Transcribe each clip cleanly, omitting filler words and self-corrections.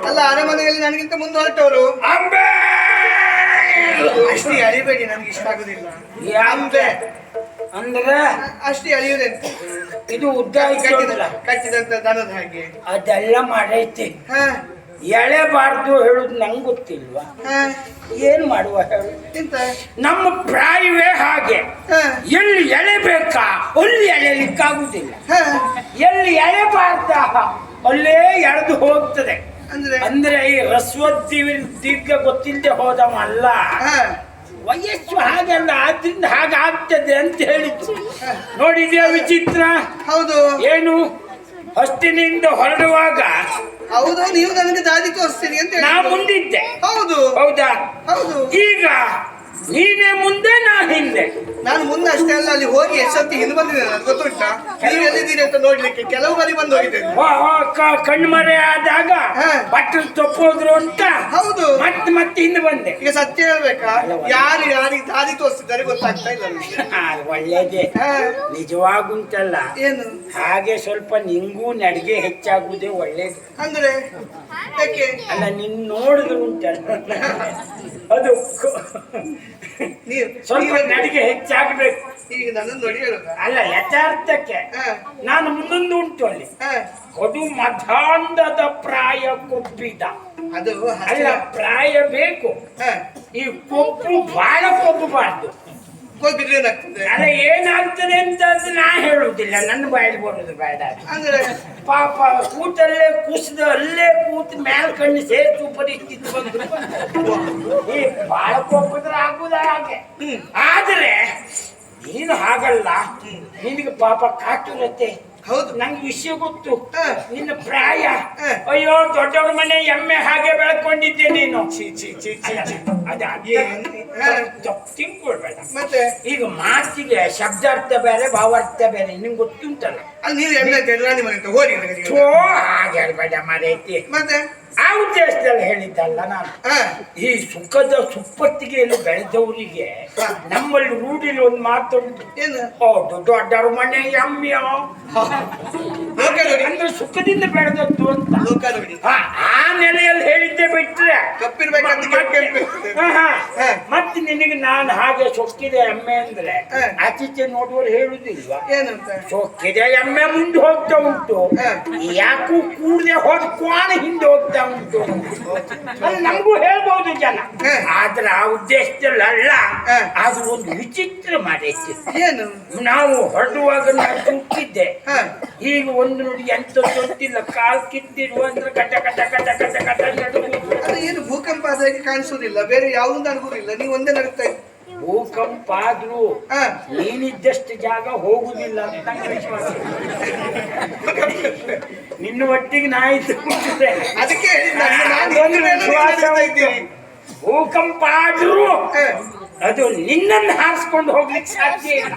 ಅಲ್ಲ ಅರಮನೆಯಲ್ಲಿ ನನಗಿಂತ ಮುಂದೆ ಹೊರಟವರು ಅಷ್ಟೇ ಅಳಿಬೇಡಿ, ನಮ್ಗೆ ಇಷ್ಟ ಆಗುದಿಲ್ಲ ಅಂದ್ರೆ ಅಂದ್ರೆ ಅಷ್ಟೇ ಅಳಿಯುವುದೇ. ಇದು ಉದ್ದ ಕಟ್ಟಿದಂತ ದನದ ಹಾಗೆ ಅದೆಲ್ಲ ಮಾಡೈತಿ. ಎಳೆಬಾರ್ದು ಹೇಳುದು ನಂಗೆ ಗೊತ್ತಿಲ್ವಾ? ಏನ್ ಮಾಡುವ ಹೇಳು? ಎಂತ ನಮ್ಮ ಪ್ರಾಯವೇ ಹಾಗೆ. ಎಲ್ಲಿ ಎಳೆಬೇಕಾ ಅಲ್ಲಿ ಎಳೆಲಿಕ್ಕಾಗುದಿಲ್ಲ, ಎಲ್ಲಿ ಎಳೆಬಾರ್ದ ಅಲ್ಲೇ ಎಳೆದು ಹೋಗ್ತದೆ. ಅಂದ್ರೆ ಈ ದೀರ್ಘ ಗೊತ್ತಿಲ್ಲದೆ ಹೋದವ ಅಲ್ಲ, ವಯಸ್ಸು ಹಾಗಲ್ಲ, ಆದ್ರಿಂದ ಹಾಗಾಗ್ತದೆ ಅಂತ ಹೇಳಿದ್ರು. ನೋಡಿದ್ಯಾ ವಿಚಿತ್ರ? ಹೌದು. ಏನು ಹೊಸ್ತಿನಿಂದ ಹೊರಡುವಾಗ ಹೌದು, ನೀವು ನನಗೆ ದಾರಿ ತೋರಿಸ್ತೀನಿ ಅಂತ ನಾ ಮುಂದಿದ್ದೆ. ಹೌದು. ಹೌದಾ? ಹೌದು. ಈಗ ನೀನೇ ಮುಂದೆ, ನಾ ಹಿಂದೆ. ನಾನು ಮುಂದೆ ಅಷ್ಟೇ ಅಲ್ಲ, ಅಲ್ಲಿ ಹೋಗಿ ಎಷ್ಟೊತ್ತಿ ಹಿಂದೆ ಬಂದಿದ್ದೇನೆ, ನನಗೆ ಗೊತ್ತುಂಟಾ? ನೀವು ಎಲ್ಲಿದ್ದೀರಿ ಅಂತ ನೋಡ್ಲಿಕ್ಕೆ ಕೆಲವು ಬಾರಿ ಬಂದು ಹೋಗಿದ್ದೇನೆ. ಕಣ್ಮರೆ ಆದಾಗ ಬಟ್ಟಲು ತಪ್ಪೋದ್ರು ಅಂತ. ಹೌದು. ಮತ್ತೆ ಹಿಂದೆ ಬಂದೆ. ಈಗ ಸತ್ಯ ಹೇಳ್ಬೇಕಾ, ಯಾರಿಗೆ ದಾರಿ ತೋರಿಸಿದ್ದಾರೆ ಗೊತ್ತಾಗ್ತಾ ಇಲ್ಲ. ಒಳ್ಳೇದೇ, ನಿಜವಾಗುಂಟಲ್ಲ. ಏನು ಹಾಗೆ ಸ್ವಲ್ಪ ನಿಂಗೂ ನಡಿಗೆ ಹೆಚ್ಚಾಗುವುದೇ ಒಳ್ಳೇದು. ಅಂದ್ರೆ ಯಾಕೆ? ಅಲ್ಲ, ನಿನ್ ನೋಡಿದ್ರು ಉಂಟಲ್ಲ ಅದು ಸ್ವಲ್ಪ ನಡಿಗೆ ಹೆಚ್ಚಾಗಬೇಕು. ಈಗ ನನ್ನ ನೋಡಿ ಹೇಳುದ ಅಲ್ಲ, ಯಥಾರ್ಥಕ್ಕೆ ನಾನು ಮುಂದೊಂದು ಉಂಟು ಅಲ್ಲಿ. ಅದು ಮಧಾಂಧದ ಪ್ರಾಯ ಕೊಬ್ಬಿದ. ಅದು ಅಲ್ಲ, ಪ್ರಾಯ ಬೇಕು. ಈ ಕೊಬ್ಬು ಬಹಳ ಕೊಬ್ಬಬಾರ್ದು. ಅಲ್ಲ, ಏನಾಗ್ತದೆ ಅಂತ ನಾ ಹೇಳುವುದಿಲ್ಲ, ನನ್ನ ಬಾಯಲ್ಲಿ ಬರೋದು ಬೇಡ. ಅಂದ್ರೆ ಪಾಪ ಕೂತಲ್ಲೇ ಕುಸಿದ ಅಲ್ಲೇ ಕೂತು ಮ್ಯಾಲ ಕಣ್ಣು ಸೇರ್ತು ಪರಿಸ್ಥಿತಿ ಬಂದ್ರು. ಈ ಬಾಳ ಕೊಬ್ಬಿದ್ರೆ ಆಗುದ ಹಾಗೆ. ಆದ್ರೆ ನೀನು ಹಾಗಲ್ಲ, ನಿನಗೆ ಪಾಪ ಕಾಟುರತ್ತೆ. ಹೌದು, ನಂಗೆ ವಿಷಯ ಗೊತ್ತು. ನಿನ್ನ ಪ್ರಾಯ, ಅಯ್ಯೋ ದೊಡ್ಡವ್ರ ಮನೆ ಎಮ್ಮೆ ಹಾಗೆ ಬೆಳ್ಕೊಂಡಿದ್ದೆ ನೀನು. ತಿಳ್ಕೊಳ್ಬೇಡ. ಮತ್ತೆ ಈಗ ಮಾತಿಗೆ ಶಬ್ದಾರ್ಥ ಬೇರೆ, ಭಾವಾರ್ಥ ಬೇರೆ, ನಿಂಗೆ ಗೊತ್ತುಂಟಲ್ಲ. ಅಲ್ಲಿ ನೀವು ಎಮ್ಮೆ ರಾಣಿ ಮನೆ ಹೋಗಿ ಹಾಗೆ ಹೇಳ್ಬೇಡ ಮರೈತಿ. ಮತ್ತೆ ಆ ಉದ್ದೇಶದಲ್ಲಿ ಹೇಳಿದ್ದಲ್ಲ ನಾನು. ಈ ಸುಖದ ಸುಪ್ಪತ್ತಿಗೆಯಲ್ಲಿ ಬೆಳೆದವರಿಗೆ ನಮ್ಮಲ್ಲಿ ರೂಢಿಲಿ ಒಂದು ಮಾತುಂಟು. ಹೌದು, ದೊಡ್ಡವ್ರ ಮನೆ ಎಮ್ಮೆಯೋ ಅಂದ್ರೆ ಸುಖದಿಂದ ಬೆಳೆದದ್ದು ಅಂತ. ಆ ನೆಲೆಯಲ್ಲಿ ಹೇಳಿದ್ದೆ ಬಿಟ್ರೆ ಮತ್ತೆ ನಿನಗೆ ನಾನು ಹಾಗೆ ಸೊಕ್ಕಿದೆ ಎಮ್ಮೆ ಅಂದ್ರೆ ಆಚೀಚೆ ನೋಡುವವರು ಹೇಳುದಿಲ್ವಾ? ಸೊಕ್ಕಿದೆ ಎಮ್ಮೆ ಮುಂದೆ ಹೋಗ್ತಾ ಉಂಟು, ಯಾಕೂ ಕೂಡದೆ ಹೋದ ಕ್ವಾಣ ಹಿಂದೆ ಹೋಗ್ತಾ ಉಂಟು. ನಮಗೂ ಹೇಳ್ಬಹುದು ಜನ, ಆದ್ರೆ ಆ ಉದ್ದೇಶದಲ್ಲಿ ಅಲ್ಲ. ಅದು ಒಂದು ವಿಚಿತ್ರ ಮಾಡೈತಿ. ಏನು? ನಾವು ಹೊರಡುವಾಗ ನಾನು ಸುತ್ತಿದ್ದೆ. ಈಗ ಒಂದು ನೋಡಿ ಎಂತ ಗೊತ್ತಿಲ್ಲ, ಕಾಲ್ ಕಿತ್ತಿರುವ ಅಂದ್ರೆ ಕಟ ಕಟ ಕಟ ಕಟ ಕಟ ನಡುವುದು. ಏನು ಭೂಕಂಪ ಆದಾಗಿ ಕಾಣಿಸೋದಿಲ್ಲ, ಬೇರೆ ಯಾವುದೊಂದು ಅನುಭವಿಲ್ಲ, ನೀವು ಒಂದೇ ನಡುತ್ತಾ ಇದ್ದೀರಿ. ಭೂಕಂಪ ಆದ್ರೂ ನೀನಿದ್ದಷ್ಟು ಜಾಗ ಹೋಗುದಿಲ್ಲ ಅಂತ ನಂಗೆ ವಿಶ್ವಾಸ. ನಿನ್ನ ಒಟ್ಟಿಗೆ ನಾ ಇದ್ದು ಅದಕ್ಕೆ ಭೂಕಂಪ ಆದ್ರೂ ಅದು ನಿನ್ನನ್ನು ಹಾರಿಸ್ಕೊಂಡು ಹೋಗ್ಲಿಕ್ಕೆ ಸಾಧ್ಯ ಇಲ್ಲ.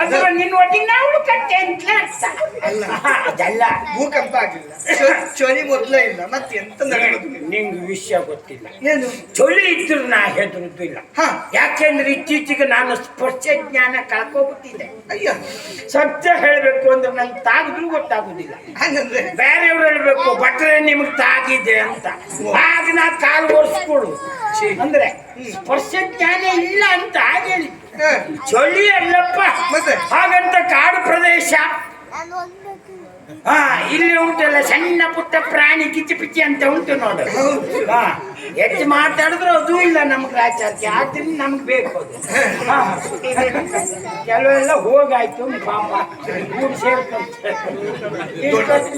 ಅಥವಾ ನಿನ್ನ ಒಟ್ಟಿಗೆ ನಾವು ಕಟ್ಟೆ ಅಂತ ಅದಲ್ಲ. ಭೂಕಂಪ ಆಗಿಲ್ಲ, ಚಳಿ ಮೊದಲೇ ಇಲ್ಲ, ಮತ್ತೆ ಎಂತ ನಡೆಯೋದು ನಿಂಗೆ ವಿಷಯ ಗೊತ್ತಿಲ್ಲ. ಏನು ಚಳಿ ಇದ್ರು ನಾ ಹೆದರುದಿಲ್ಲ. ಯಾಕೆಂದ್ರೆ ಇತ್ತೀಚೆಗೆ ನಾನು ಸ್ಪರ್ಶ ಜ್ಞಾನ ಕಳ್ಕೊಬಿಟ್ಟಿದ್ದೆ. ಅಯ್ಯ, ಸತ್ಯ ಹೇಳ್ಬೇಕು ಅಂದ್ರೆ ನಂಗೆ ತಾಗಿದ್ರು ಗೊತ್ತಾಗುದಿಲ್ಲ. ಹಂಗಂದ್ರೆ ಬೇರೆಯವ್ರು ಹೇಳ್ಬೇಕು ಭಟ್ರೆ ನಿಮ್ಗೆ ತಾಗಿದೆ ಅಂತ, ಆಗ ನಾ ಕಾಲು ಓಡಿಸ್ಕೊಡು. ಅಂದ್ರೆ ಸ್ಪರ್ಶ ಜ್ಞಾನ ಇಲ್ಲ ಅಂತ ಹೇಳಿ. ಚಳಿ ಅಲ್ಲಪ್ಪ, ಹಾಗಂತ ಕಾಡು ಪ್ರದೇಶ. ಇಲ್ಲಿ ಉಂಟಲ್ಲ ಸಣ್ಣ ಪುಟ್ಟ ಪ್ರಾಣಿ ಕಿಚ್ಚಿ ಪಿಚ್ಚಿ ಅಂತ ಉಂಟು ನೋಡು. ಹೆಚ್ಚು ಮಾತಾಡಿದ್ರೆ ಅದು ಇಲ್ಲ ನಮ್ಗೆ ರಾಚಾರ್ಕೆ ಆದ್ರಿಂದ ನಮ್ಗೆ ಬೇಕು ಅದು ಹಾ. ಕೆಲವೆಲ್ಲ ಹೋಗಾಯ್ತು ಪಾಪ ಕೂಡಿ ಸೇರ್ಕೊಂತ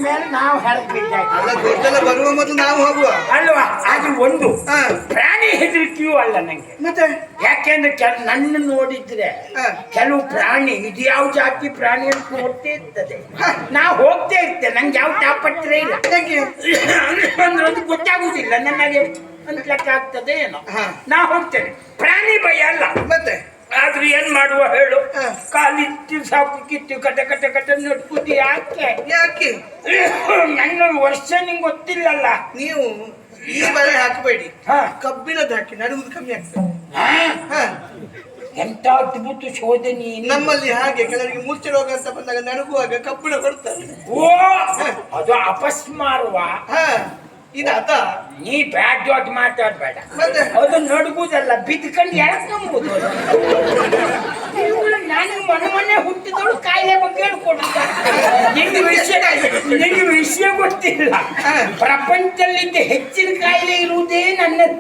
ಮೇಲೆ ನಾವು ಹೆಲ್ಪ್ ಅಲ್ಲ ದೊಡ್ಡಲ್ಲ ಬರುವ ಮೊದಲು ನಾವು ಹೋಗುವ ಅಲ್ವಾ. ಅದು ಒಂದು ಪ್ರಾಣಿ ಹೆದರಿಕೆಯೂ ಅಲ್ಲ ನಂಗೆ. ಮತ್ತೆ ಯಾಕೆಂದ್ರೆ ನನ್ನ ನೋಡಿದ್ರೆ ಕೆಲವು ಪ್ರಾಣಿ ಇದು ಯಾವ ಜಾತಿ ಪ್ರಾಣಿ ಅಂತ ನೋಡ್ತೇ ಇರ್ತದೆ. ನಾ ಹೋಗ್ತೇ ಇರ್ತೇನೆ, ನಂಗೆ ಯಾವ ತಾಪತ್ರ ಇಲ್ಲ. ಅಂದ್ರೆ ಅದು ಗೊತ್ತಾಗುದಿಲ್ಲ ನನಗೆ ಅಂತ ಲೆಕ್ಕ ಆಗ್ತದೆ ಏನೋ. ನಾ ಹೋಗ್ತೇನೆ, ಪ್ರಾಣಿ ಭಯ ಅಲ್ಲ. ಮತ್ತೆ ಆದ್ರೆ ಏನ್ ಮಾಡುವ ಹೇಳು, ಕಾಲಿಟ್ಟು ಸಾಕು ಕಿತ್ತು ಕಟ ಕಟ ಕಟ ನಡ್ಕುದಿ. ಯಾಕೆ ಯಾಕೆ ನನ್ನ ವರ್ಷ ನಿಂಗೆ ಗೊತ್ತಿಲ್ಲಲ್ಲ. ನೀವು ಈ ಬಳೆ ಹಾಕಬೇಡಿ, ಕಬ್ಬಿಣದ ಹಾಕಿ ನಡುವುದು ಕಮ್ಮಿ ಆಗ್ತದೆ. ಎಂತ ಅದ್ಭುತ ಶೋಧನೆ ನಮ್ಮಲ್ಲಿ ಹಾಗೆ ಕೆಲವರಿಗೆ ಮೂರ್ಛೆ ರೋಗ ಅಂತ ಬಂದಾಗ ನಡುಗುವಾಗ ಕಬ್ಬಿಣ ಕೊಡ್ತಾರೆ. ಓ ಅದು ಅಪಸ್ಮಾರವ. ಇದು ಅದ ನೀ ಬ್ಯಾಡ್ ದೊಡ್ಡ ಮಾತಾಡ್ಬೇಡ. ಅದು ನಡುಗುದಲ್ಲ, ಬಿದ್ಕೊಂಡು ಯಾಕೆ ನಂಬುದು. ನಾನು ಮನೆ ಹುಟ್ಟಿದವಳು ಕಾಯಿಲೆ ಬಗ್ಗೆ ನಿಂಗೆ ವಿಷಯ ಗೊತ್ತಿಲ್ಲ. ಪ್ರಪಂಚದಲ್ಲಿದ್ದ ಹೆಚ್ಚಿನ ಕಾಯಿಲೆ ಇರುವುದೇ ನನ್ನದು.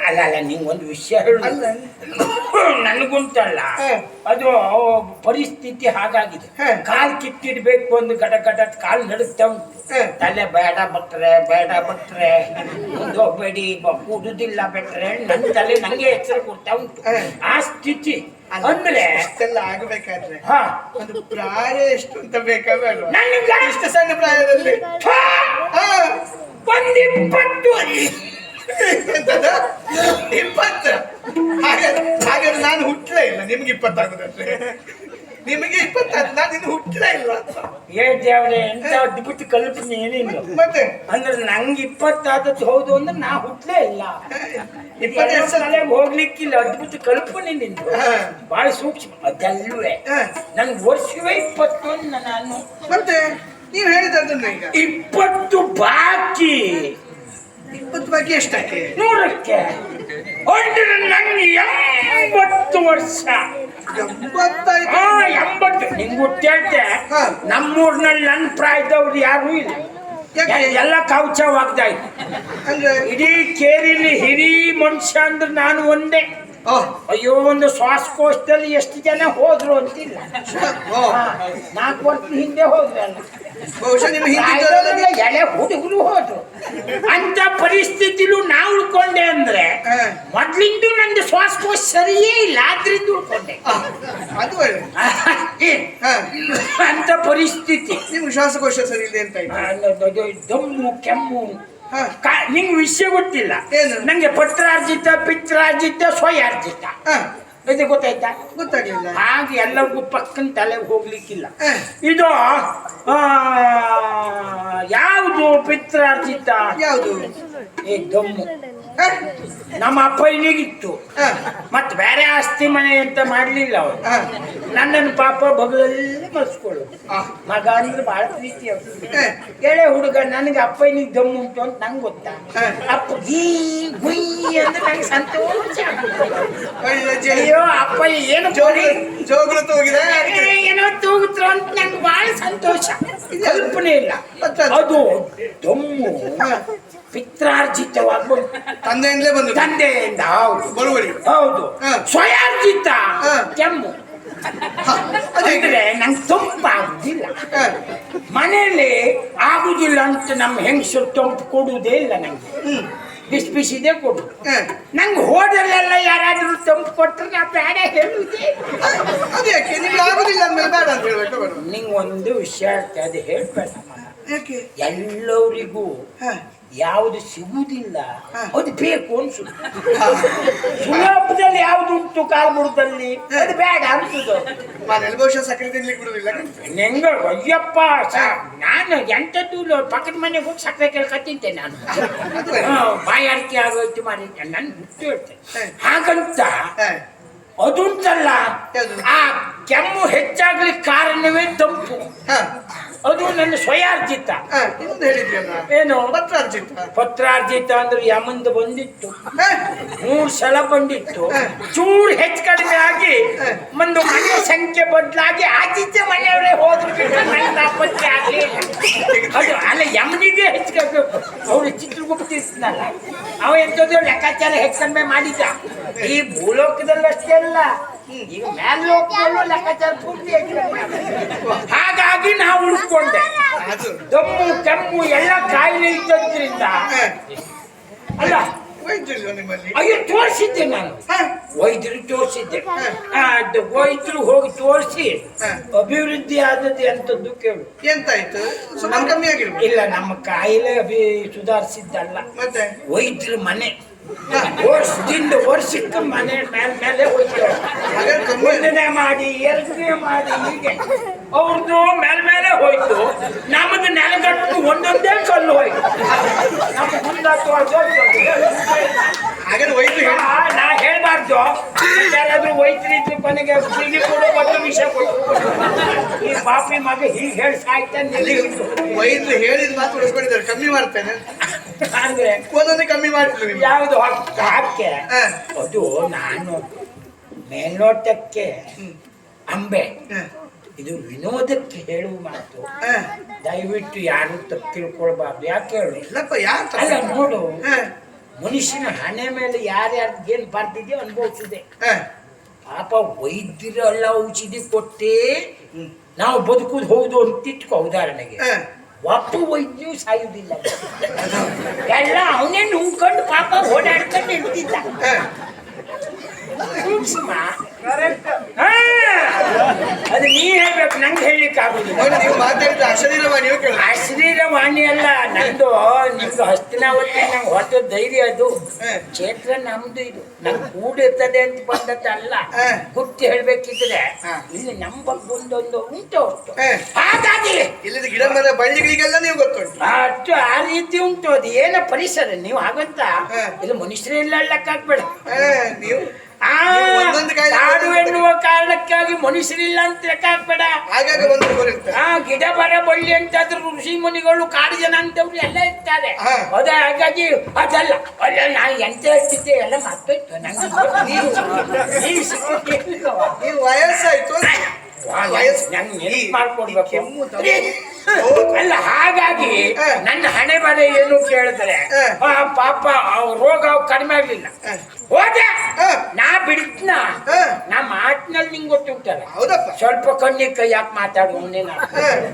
ಅಲ್ಲ ಅಲ್ಲ, ನಿಂಗೊಂದು ವಿಷಯ ಹೇಳು. ನನಗುಂಟಲ್ಲ, ಅದು ಪರಿಸ್ಥಿತಿ ಹಾಗಾಗಿದೆ. ಕಾಲ್ ಕಿತ್ತಿಡ್ಬೇಕು, ಒಂದು ಗಡ ಗಡ ಕಾಲು ನಡುತ್ತಾ ಉಂಟು. ತಲೆ ಬೇಡ ಬಿಟ್ರೆ ಮುಂದೆ ಹೋಗ್ಬೇಡಿ, ಕೂಡುದಿಲ್ಲ ಬಿಟ್ರೆ ನನ್ನ ತಲೆ ನಂಗೆ ಎಚ್ಚರ ಕೊಡ್ತಾ ಉಂಟು. ಆ ಸ್ಥಿತಿ ಅಂದ್ರೆ ಇಷ್ಟೆಲ್ಲ ಆಗಬೇಕಾದ್ರೆ ಒಂದು ಪ್ರಾಯ ಎಷ್ಟು ಅಂತ ಬೇಕಾಗ ನನಗೆ ಇಷ್ಟು ಸಣ್ಣ ಪ್ರಾಯದಲ್ಲಿ ಒಂದು 20 20 ಹಾಗಾದ್ರೆ ನಾನು ಹುಟ್ಟಲೇ ಇಲ್ಲ. ನಿಮ್ಗೆ 20 ಆಗುದಂದ್ರೆ ನಿಮಗೆ 20 ನಾನು ಇನ್ನು ಹುಟ್ಟಲೇ ಇಲ್ಲ. ದೇವ್ರೆ, ಎಂತ ಅದ್ಭುತ ಕಲ್ಪನೆ ಏನಿಲ್ಲ. ಮತ್ತೆ ಅಂದ್ರೆ ನಂಗೆ 20 ಆದದ್ದು ಹೌದು ಅಂದ್ರೆ ನಾ ಹುಟ್ಟಲೇ ಇಲ್ಲ. 20 ಹೋಗ್ಲಿಕ್ಕಿಲ್ಲ. ಅದ್ಭುತ ಕಲ್ಪನೆ ನಿಂದು ಬಹಳ ಸೂಕ್ಷ್ಮ. ಅದಲ್ವೇ ನನ್ಗೆ ವರ್ಷವೇ 21 ನಾನು. ಮತ್ತೆ ನೀವು ಹೇಳಿದ್ದನ್ನ ಈಗ 20 ಬಾಕಿ. 20 ಬಾಕಿ ಎಷ್ಟಕ್ಕೆ? 100ಕ್ಕೆ. ಅಂದ್ರೆ ನಂಗೆ 80 ವರ್ಷ. 80. ನಿಂಗೆ ಗೊತ್ತೈತೆ, ನಮ್ಮೂರ್ನಲ್ಲಿ ನನ್ನ ಪ್ರಾಯದವ್ರು ಯಾರು ಇಲ್ಲ. ಎಲ್ಲ ಕವಚವಾಗ್ದಾಯ್ತು. ಇಡೀ ಕೇರಿಲಿ ಹಿರಿ ಮನುಷ್ಯ ಅಂದ್ರೆ ನಾನು ಒಂದೇ. ಅಯ್ಯೋ, ಒಂದು ಶ್ವಾಸಕೋಶದಲ್ಲಿ ಎಷ್ಟು ಜನ ಹೋದ್ರು ಅಂತಿಲ್ಲ. 4 ವರ್ಷದ ಹಿಂದೆ ಹೋದ್ರಲ್ಲ, ಎಳೆ ಹುಡುಗರು ಹೋದ್ರು. ಅಂತ ಪರಿಸ್ಥಿತಿಲೂ ನಾ ಉಳ್ಕೊಂಡೆ ಅಂದ್ರೆ ಮೊದ್ಲಿಂದು ನಂದು ಶ್ವಾಸಕೋಶ ಸರಿಯೇ ಇಲ್ಲ, ಆದ್ರಿಂದ ಉಳ್ಕೊಂಡೆ. ಅಂತ ಪರಿಸ್ಥಿತಿ. ನಿಮ್ಗೆ ಶ್ವಾಸಕೋಶ ಸರಿ ಇದೆ ಅಂತ ದಮ್ಮು ಕೆಮ್ಮು. ನಿಂಗೆ ವಿಷಯ ಗೊತ್ತಿಲ್ಲ. ನಂಗೆ ಪತ್ರಾರ್ಜಿತ, ಪಿತ್ರಾರ್ಜಿತ, ಸ್ವಯಾರ್ಜಿತ. ಇದು ಗೊತ್ತಾಯ್ತಾ? ಗೊತ್ತಾಗ್ಲಿಲ್ಲ. ಹಾಗೆ ಎಲ್ಲರಿಗೂ ಪಕ್ಕನ ತಲೆ ಹೋಗ್ಲಿಕ್ಕಿಲ್ಲ. ಇದು ಯಾವುದು ಪಿತ್ರಾರ್ಜಿತ? ಯಾವುದು? ಈ ದಮ್ಮು ನಮ್ಮ ಅಪ್ಪನಿಗಿತ್ತು. ಮತ್ ಬೇರೆ ಆಸ್ತಿ ಮನೆ ಅಂತ ಮಾಡ್ಲಿಲ್ಲ ಅವ್ರು. ನನ್ನನ್ನು ಪಾಪ ಬಗಲಲ್ಲಿ ಮರ್ಸ್ಕೊಳ್ಳೋದು. ಮಗ ಅಂದ್ರೆ ಬಹಳ ಪ್ರೀತಿ ಅವ್ರು. ಎಳೆ ಹುಡುಗ, ನನಗೆ ಅಪ್ಪನಿಗೆ ದಮ್ಮು ಉಂಟು ಅಂತ ನಂಗೆ ಗೊತ್ತಾ. ಅಪ್ಪ ಗೀ ಗುಯ್ ಅಂದ್ರೆ ನಂಗೆ ಸಂತೋಷ. ಅಯ್ಯೋ ಅಪ್ಪ ಏನು ಜೋಗುಳು ತೂಗಿದೆ, ಏನೋ ತೂಗುತ್ತರು ಅಂತ ನಂಗೆ ಬಹಳ ಸಂತೋಷ. ಕಲ್ಪನೆ ಇಲ್ಲ. ಅದು ದಮ್ಮು ಪಿತ್ರಾರ್ಜಿತವಾಗಿ ತಂದೆಯಿಂದಲೇ ಬಂದು. ತಂದೆಯಿಂದ. ಹೌದು, ಬರುವಳಿ. ಹೌದು. ಸ್ವಯಾರ್ಜಿತ ಕೆಮ್ಮು. ಅಂದ್ರೆ ನಂಗೆ ತಂಪಾಗುದಿಲ್ಲ. ಮನೆಯಲ್ಲಿ ಆಗುದಿಲ್ಲ ಅಂತ ನಮ್ಮ ಹೆಂಗಸರು ತಂಪು ಕೊಡುವುದೇ ಇಲ್ಲ. ನಂಗೆ ಬಿಸಿ ಬಿಸಿದೇ ಕೊಡು. ನಂಗೆ ಹೋದಲ್ಲೆಲ್ಲ ಯಾರಾದ್ರೂ ತಂಪು ಕೊಟ್ಟರೆ ನಾ ಬೇಡ ಹೇಳುವುದೇ. ಅದಕ್ಕೆ ನಿಮ್ಗೆ ಆಗುದಿಲ್ಲ ಅಂದ್ಮೇಲೆ ಬೇಡ ಅಂತ ಹೇಳ್ಬೇಕು. ನಿಂಗೆ ಒಂದು ವಿಷಯ ಹೇಳ್ತೆ, ಅದು ಹೇಳ್ಬೇಡ. ಎಲ್ಲರಿಗೂ ಯಾವುದು ಸಿಗುವುದಿಲ್ಲ ಅದು ಬೇಕು ಅನ್ಸುದು. ಸುಲಭದಲ್ಲಿ ಯಾವ್ದು ಉಂಟು ಕಾಲ್ಬುಡದಲ್ಲಿ ಅದು ಬೇಡ ಅನ್ಸುದು. ಮನೇಲಿ ಬಹುಶಃ ಸಕ್ಕರೆ ತಿನ್ಲಿಕ್ಕೆ ಬಿಡುದಿಲ್ಲ. ಹೆಂಗ ಅಯ್ಯಪ್ಪ, ನಾನು ಎಂಟದ್ದು ಪಕ್ಕದ ಮನೆಗೆ ಹೋಗಿ ಸಕ್ಕರೆ ಕೇಳ್ಕತ್ತಿದ್ದೆ ನಾನು. ಬಾಯಾರಿಕೆ ಆಗೋಯ್ತು ಮಾಡಿ ನಾನು ಬಿಟ್ಟು ಹೇಳ್ತೇನೆ. ಹಾಗಂತ ಅದುಂಟಲ್ಲ, ಆ ಕೆಮ್ಮು ಹೆಚ್ಚಾಗ್ಲಿಕ್ಕೆ ಕಾರಣವೇ ತಂಪು. ಅದು ನನ್ನ ಸ್ವಯಾರ್ಜಿತ. ಇನ್ನೊಂದು ಹೇಳಿದ್ಯಲ್ಲ ಏನು? ಪತ್ರಾರ್ಜಿತ. ಪತ್ರಾರ್ಜಿತ ಅಂದ್ರೆ ಯಮಂದ ಬಂದಿತ್ತು, 3 ಸಲ ಬಂದಿತ್ತು. ಚೂರು ಹೆಚ್ಚು ಕಡಿಮೆ ಆಗಿ ಒಂದು ಮನೆ ಸಂಖ್ಯೆ ಬದಲಾಗಿ ಆತಿಥ್ಯ ಮನೆಯವರೇ ಹೋದ್ರು ಬಿಟ್ಟು ನನ್ನ ದಾಪತ್ಯ ಆಗ್ಲಿಲ್ಲ. ಅದು ಅಲ್ಲ, ಯಮನಿಗೆ ಹೆಚ್ಚಿಗೆ ಅವ್ರು ಚಿತ್ರಗುಪ್ತ ಇರ್ತಾನಲ್ಲ, ಅವ ಎಂಥದ್ದು ಲೆಕ್ಕಾಚಾರ ಹೆಚ್ಚು ಕಡಿಮೆ ಮಾಡಿದ್ದ. ಈ ಭೂಲೋಕದಲ್ಲಿ ಅಷ್ಟೇ ಅಲ್ಲ, ಈಗ ಮೇಲ್ಲೋಕದಲ್ಲೂ ಲೆಕ್ಕಾಚಾರ ಪೂರ್ತಿ ಹೆಚ್ಚು ಕಡಿಮೆ. ಹಾಗಾಗಿ ನಾವು ಉಳ್ಕೊಂಡೆ. ದಮ್ಮು ಕೆಮ್ಮು ಎಲ್ಲ ಕಾಯಿಲೆ ಇದ್ದದ್ರಿಂದ ಅಲ್ಲ ವೈದ್ಯರು ನಿಮ್ಮಲ್ಲಿ? ಅಯ್ಯೋ ತೋರಿಸಿದ್ದೆ ನಾನು, ವೈದ್ಯರು ತೋರಿಸಿದ್ದೆ. ವೈದ್ಯರು ಹೋಗಿ ತೋರಿಸಿ ಅಭಿವೃದ್ಧಿ ಆದದ್ದು ಎಂತದ್ದು ಕೇಳು. ಎಂತಾಯ್ತು? ಸುಮಾರು ಕಮ್ಮಿ ಆಗಿರ್ಬೋದು. ಇಲ್ಲ, ನಮ್ಮ ಕಾಯಿಲೆ ಸುಧಾರಿಸಿದ್ದಲ್ಲ, ಮತ್ತೆ ವೈದ್ಯರ ಮನೆ ವರ್ಷದಿಂದ ವರ್ಷಕ್ಕೆ ಮನೆ ಮೇಲೆ ಹೋಗ್ತೇವೆ. ಒಂದನೇ ಮಾಡಿ 2ನೇ ಮಾಡಿ ಹೀಗೆ ಅವ್ರದ್ದು ಮೇಲೆ ಹೋಯ್ತು. ನಮ್ಮದು ನೆಲಗಟ್ಟು ಒಂದೊಂದೇ ಕಲ್ಲು ಹೋಯ್ತು. ನಮ್ಮ ಮುಂದಾತು ಹಾಗಾದ್ರೆ ವೈದ್ಯರು ನಾ ಹೇಳ್ಬಾರ್ದು. ಯಾರಾದ್ರೂ ವೈದ್ಯರಿದ್ರು ಕೊನೆಗೆ ತಿಳಿ ಕೊಡೋ ಒಂದು ವಿಷಯ ಕೊಟ್ಟು ಈ ಪಾಪಿ ಮಗ ಹೀಗೆ ಹೇಳಿ ಸಾಯ್ತಾನೆ. ವೈದ್ಯರು ಹೇಳಿದ ಮಾತು ಉಳಿಸ್ಕೊಂಡಿದ್ದಾರೆ, ಕಮ್ಮಿ ಮಾಡ್ತೇನೆ ಅಂದ್ರೆ ಒಂದೊಂದೇ ಕಮ್ಮಿ ಮಾಡ್ತೀವಿ. ಯಾವ್ದು ಹಾಕೆ ಅದು ನಾನು ಮೇಲ್ನೋಟಕ್ಕೆ ಅಂಬೆ, ಇದು ವಿನೋದಕ್ಕೆ ಹೇಳುವ ಮಾತು. ದಯವಿಟ್ಟು ಯಾರು ತಪ್ಪು ತಿಳ್ಕೊಳ್ಬಾರ್ದು. ಯಾಕೆ ಹೇಳು? ಇಲ್ಲಪ್ಪ, ಯಾಕೆ ಅಲ್ಲ ನೋಡು, ಮನುಷ್ಯನ ಹಣೆ ಮೇಲೆ ಯಾರ್ಯಾರ್ದು ಏನ್ ಬರ್ತಿದ್ಯೋ ಅನುಭವಿಸಿದೆ. ಪಾಪ ವೈದ್ಯರು ಎಲ್ಲ ಔಷಧಿ ಕೊಟ್ಟೆ ನಾವು ಬದುಕುದು ಹೌದು ಅಂತ ಇಟ್ಕೋ. ಉದಾಹರಣೆಗೆ ಒಬ್ಬ ವೈದ್ಯು ಸಾಯುವುದಿಲ್ಲ, ಎಲ್ಲ ಅವನೇ ನುಂಗ್ಕೊಂಡು ಪಾಪ ಓಡಾಡ್ಕೊಂಡು ಇರ್ತಿದ್ದ. ಸೂಕ್ಷ್ಮ ಅದು ನೀ ಹೇಳ್ಬೇಕು, ನಂಗೆ ಹೇಳಲಿಕ್ಕೆ ಆಗುದಿಲ್ಲ. ನೀವು ಮಾತಾಡಿದ ಅಶರೀರವಾಣಿ ಕೇಳ. ಅಶರೀರವಾಣಿ ಅಲ್ಲ ನಂದು, ನಿಮ್ದು ಹಸ್ತಿನಾವತಿ. ನಂಗೆ ಹೊತ್ತ ಧೈರ್ಯ ಅದು. ಕ್ಷೇತ್ರ ನಮ್ದು, ಇದು ನಂಗೆ ಕೂಡಿರ್ತದೆ ಅಂತ ಬಂದದ್ದಲ್ಲ. ಗುರ್ತಿ ಹೇಳ್ಬೇಕಿದ್ರೆ ಇಲ್ಲಿ ನಮ್ಮ ಬಗ್ಗೆ ಒಂದೊಂದು ಉಂಟು ಅಷ್ಟು. ಹಾಗಾಗಿ ಇಲ್ಲಿದ ಗಿಡ ಮರ ಬಳ್ಳಿಗಳಿಗೆಲ್ಲ ನೀವು ಗೊತ್ತುಂಟು ಅಷ್ಟು ಆ ರೀತಿ ಉಂಟು. ಅದು ಏನ ಪರಿಸರ ನೀವು ಹಾಗಂತ ಇಲ್ಲಿ ಮನುಷ್ಯರೇ ಇಲ್ಲ ಹೇಳಕ್ಕಾಗ್ಬೇಡ. ನೀವು ಕಾಡು ಎನ್ನುವ ಕಾರಣಕ್ಕಾಗಿ ಮನುಷ್ಯರಿಲ್ಲ ಅಂತ ಲೆಕ್ಕ ಹಾಕ್ಬೇಡ. ಆ ಗಿಡ ಬರ ಬಳ್ಳಿ ಅಂತಾದ್ರು ಋಷಿ ಮುನಿಗಳು ಕಾಡು ಜನ ಅಂತವ್ರು ಎಲ್ಲ ಇರ್ತಾರೆ. ಅದೇ ಹಾಗಾಗಿ ಅದಲ್ಲ ಅಲ್ಲ, ನಾನು ಎಂತ ಹೇಳ್ತಿದ್ದೆ ಎಲ್ಲ ಮತ್ತೋಯ್ತು ನಂಗೆ. ನೀವು ವಯಸ್ಸಾಯ್ತು, ಮಾಡ್ಕೊಡ್ಬೇಕು ಅಲ್ಲ. ಹಾಗಾಗಿ ನನ್ನ ಹಣೆ ಬರೆ ಏನು ಕೇಳಿದ್ರೆ ಪಾಪ ರೋಗ ಕಡಿಮೆ ಆಗ್ಲಿಲ್ಲ. ಹೋದೆ ನಾ ಬಿಡ್ತನ, ನಾ ಮಾತಿನಲ್ಲಿ ನಿಂಗೆ ಗೊತ್ತುಂಟಲ್ಲ, ಸ್ವಲ್ಪ ಕಣ್ಣಿಗೆ ಕೈ ಯಾಕೆ ಮಾತಾಡುವನೇ.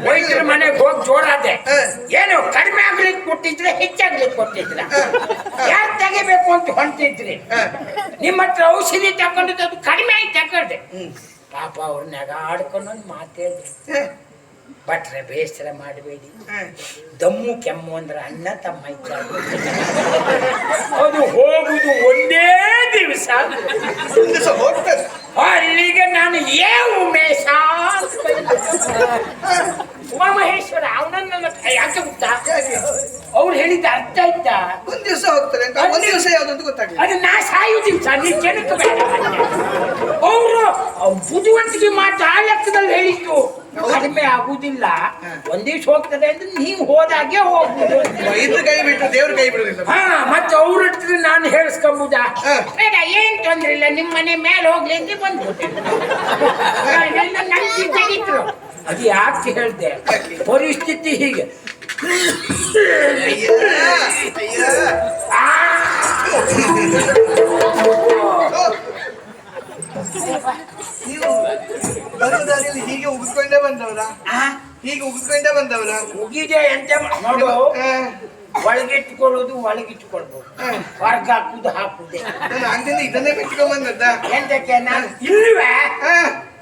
ವೈದ್ಯರ ಮನೆಗೆ ಹೋಗಿ ಜೋರಾದೆ, ಏನು ಕಡಿಮೆ ಆಗ್ಲಿಕ್ಕೆ ಕೊಟ್ಟಿದ್ರೆ ಹೆಚ್ಚಾಗ್ಲಿಕ್ಕೆ ಕೊಟ್ಟಿದ್ರ, ಯಾರು ತೆಗಿಬೇಕು ಅಂತ ಹೊಂಟಿದ್ರಿ, ನಿಮ್ಮ ಹತ್ರ ಔಷಧಿ ತಗೊಂಡಿದ್ದು ಅದು ಕಡಿಮೆ ಆಯ್ತು ತಗೊಂಡೆ. ಪಾಪ ಅವ್ರನ್ನೆಗ ಆಡ್ಕೊಂಡೊಂದು ಮಾತೇಳಿದೆ, ಭಟ್ರೆ ಬೇಸರ ಮಾಡಬೇಡಿ, ದಮ್ಮು ಕೆಮ್ಮು ಅಂದ್ರೆ ಅಣ್ಣ ತಮ್ಮ ಇದ್ದಾರೆ, ಅದು ಹೋಗುದು ಒಂದೇ ದಿವಸ ಹೋಗ್ತದೆ. ಅಲ್ಲಿಗೆ ನಾನು ಉಮೇಶ ಉಮಾಮಹೇಶ್ವರ ಅವನನ್ನ ಯಾಕೆ ಗೊತ್ತಾ, ಅವ್ರು ಹೇಳಿದ ಅರ್ಥ ಆಯ್ತಾ? ಒಂದ್ ದಿವಸ ಹೋಗ್ತಾರೆ ಅಂತ, ಒಂದ್ ದಿವಸ ಯಾವ್ದಂತ ಗೊತ್ತಾಗ್ಲಿಲ್ಲ. ಅದು ನಾ ಸಾಯು ದಿವಸ ನೀ ಜನಕ್ಕೆ ಬೇಡ. ಅವರು ಬುದ್ಧಿವಂತಿಕೆ ಮಾತು ಆ ಲೆಕ್ಕದಲ್ಲಿ ಹೇಳಿದ್ದು ಕಡಿಮೆ ಆಗುದಿಲ್ಲ, ಒಂದ್ ದಿವ್ಸ ಹೋಗ್ತದೆ ಅಂದ್ರೆ ನೀವು ಹೋದಾಗೆ ಹೋಗುದು. ಇದ್ರ ಕೈ ಬಿಟ್ಟು ದೇವ್ರ ಕೈ ಬಿಡುದಿಲ್ಲ. ಮತ್ತೆ ಅವ್ರ ಇಟ್ಟಿದ್ರೆ ನಾನು ಹೇಳಿಸ್ಕೊಂಬುದಾ? ಬೇಡ, ಏನ್ ತೊಂದ್ರೆ ಇಲ್ಲ, ನಿಮ್ ಮನೆ ಮೇಲೆ ಹೋಗ್ಲಿ ಅಂತ ಬಂದ್ಬಿಟ್ಟೆ. ತೆಗಿದ್ರು. ಅದು ಯಾಕೆ ಹೇಳ್ದೆ, ಪರಿಸ್ಥಿತಿ ಹೀಗೆ. ನೀವು ಬರುವುದಾರಿಯಲ್ಲಿ ಹೀಗೆ ಉಗಿಸ್ಕೊಂಡೇ ಬಂದವ್ರ? ಹೀಗೆ ಉಗಿಸ್ಕೊಂಡೇ ಬಂದವ್ರ? ಉಗಿದೆ ಎಂತ ನೋಡು, ಒಳಗಿಟ್ಕೊಳ್ಳೋದು ಒಳಗಿಟ್ಕೊಳ್ಬಹುದು, ಹೊರಗೆ ಹಾಕುದೇ. ನಾನು ಅಂಗದಿಂದ ಇದನ್ನೇ ಬಿಟ್ಕೊಂಡ್ ಬಂದದ್ದ. ಎಂತಕ್ಕೆ ನಾನು ಇಲ್ವೇ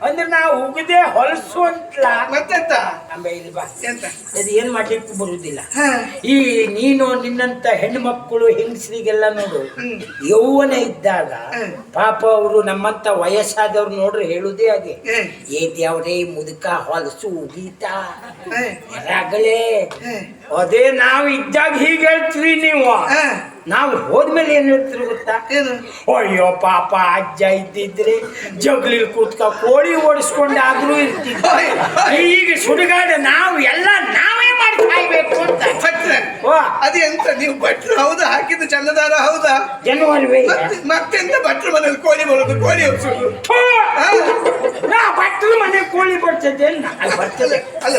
ಅಂದ್ರೆ ನಾವು ಉಗದೆ ಹೊಲಸು ಅಂತಲ ಮತ್ತೆಂತ ಅಂಬೆ ಇಲ್ವಾ? ಎಂತ ಅದು ಏನ್ ಮಾಡ್ಲಿಕ್ಕೆ ಬರುದಿಲ್ಲ. ಈ ನೀನು ನಿನ್ನಂತ ಹೆಣ್ಣು ಮಕ್ಕಳು ಹೆಂಗಸರಿಗೆಲ್ಲ ನೋಡು, ಯೌವನ ಇದ್ದಾಗ ಪಾಪ ಅವರು ನಮ್ಮಂತ ವಯಸ್ಸಾದವ್ರು ನೋಡ್ರಿ ಹೇಳುದೇ ಹಾಗೆ, ಏ ದೇವ್ರೇ ಮುದುಕ ಹೊಲಸು ಉಗೀತ ರಗಳೇ. ಅದೇ ನಾವು ಇದ್ದಾಗ ಹೀಗೆ ಹೇಳ್ತೀವಿ ನೀವು, ನಾವು ಹೋದ್ಮೇಲೆ ಏನ್ ಹೇಳ್ತೀರಿ ಗೊತ್ತಾ? ಅಯ್ಯೋ ಪಾಪ ಅಜ್ಜ ಇದ್ದಿದ್ರೆ ಜಗ್ಲಿ ಕೂತ್ಕ ಕೋಳಿ ಓಡಿಸ್ಕೊಂಡು ಆದ್ರೂ ಇರ್ತಿದ್ದ, ಈಗ ಸುಡುಗಾಡ ಬೇಡ, ನಾವು ಎಲ್ಲ ನಾವೇ ಮಾಡಿ ಸಾಯ್ಬೇಕು ಅಂತ. ಭಟ್ರೆ ಓ ಅದೆಂತ ನೀವು ಭಟ್ರು ಹೌದಾ? ಹಾಕಿದ್ದು ಚಂದದಾರ ಹೌದಾ? ಜನವರಿ ಮತ್ತೆಂತ ಭಟ್ರು ಮನೇಲಿ ಕೋಳಿ ಬರೋದು, ಕೋಳಿ ಹೊಡ್ಸೋದು? ನಾ ಭಟ್ರ ಮನೆ ಕೋಳಿ ಬರ್ತದೆ ಬರ್ತದೆ. ಅಲ್ಲ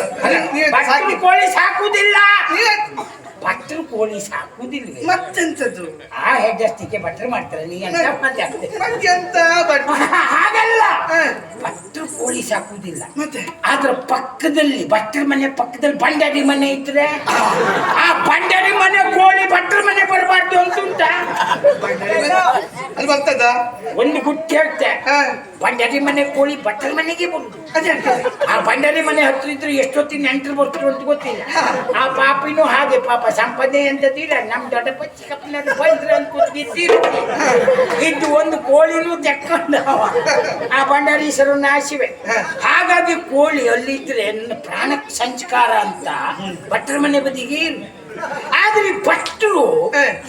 ಭಟ್ರು ಕೋಳಿ ಸಾಕುದಿಲ್ಲ, ಭಟ್ರು ಕೋಳಿ ಸಾಕುದಿಲ್ಲ. ಮತ್ತೆಂತದ್ದು? ಆ ಹೆಡ್ಡಸ್ತಿಕೆ ಭಟ್ರು ಮಾಡ್ತಾರೆ. ನೀ ಅಂತ ಮತ್ತೆಂತ ಭಟ್ರು? ಹಾಗಲ್ಲ, ಭಟ್ರು ಕೋಳಿ ಸಾಕುದಿಲ್ಲ. ಮತ್ತೆ ಅದ್ರ ಪಕ್ಕದಲ್ಲಿ ಭಟ್ರ ಮನೆ ಪಕ್ಕದಲ್ಲಿ ಬಂಡಾರಿ ಮನೆ ಇದ್ರೆ ಆ ಬಂಡಾರಿ ಮನೆ ಕೋಳಿ ಭಟ್ರ ಮನೆ ಬರಬಾರ್ದು ಅಂತ ಉಂಟಾ? ಅಲ್ಲಿ ಬರ್ತದ? ಒಂದು ಗುಟ್ಟು ಹೇಳ್ತೆ, ಬಂಡಾರಿ ಮನೆ ಕೋಳಿ ಭಟ್ರ ಮನೆಗೆ ಬರುದು. ಆ ಬಂಡಾರಿ ಮನೆ ಹತ್ರ ಇದ್ರು ಎಷ್ಟೊತ್ತಿನ ನೆಂಟರು ಬರ್ತಾರೆ ಅಂತ ಗೊತ್ತಿಲ್ಲ. ಆ ಪಾಪಿನೂ ಹಾಗೆ, ಪಾಪ ಸಂಪಾದನೆ ಅಂತದಿಲ್ಲ. ನಮ್ ದೊಡ್ಡ ಪಚ್ಚಿ ಕಪ್ಪಿನಲ್ಲಿ ಬಂದ್ರೆ ಅಂತ ಕೂತ್ಬಿದ್ದೀರಿ ಇದ್ದು ಒಂದು ಕೋಳಿನೂ ತೆಕ್ಕೊಂಡ ಆ ಬಂಡಾರೀಶ್ವರ ನಾಶಿವೆ. ಹಾಗಾಗಿ ಕೋಳಿ ಅಲ್ಲಿದ್ರೆ ನನ್ನ ಪ್ರಾಣಕ್ಕೆ ಸಂಸ್ಕಾರ ಅಂತ ಭಟ್ರ ಮನೆ ಬದಿಗೆ ಇರು. ಆದ್ರೆ ಭಟ್ರು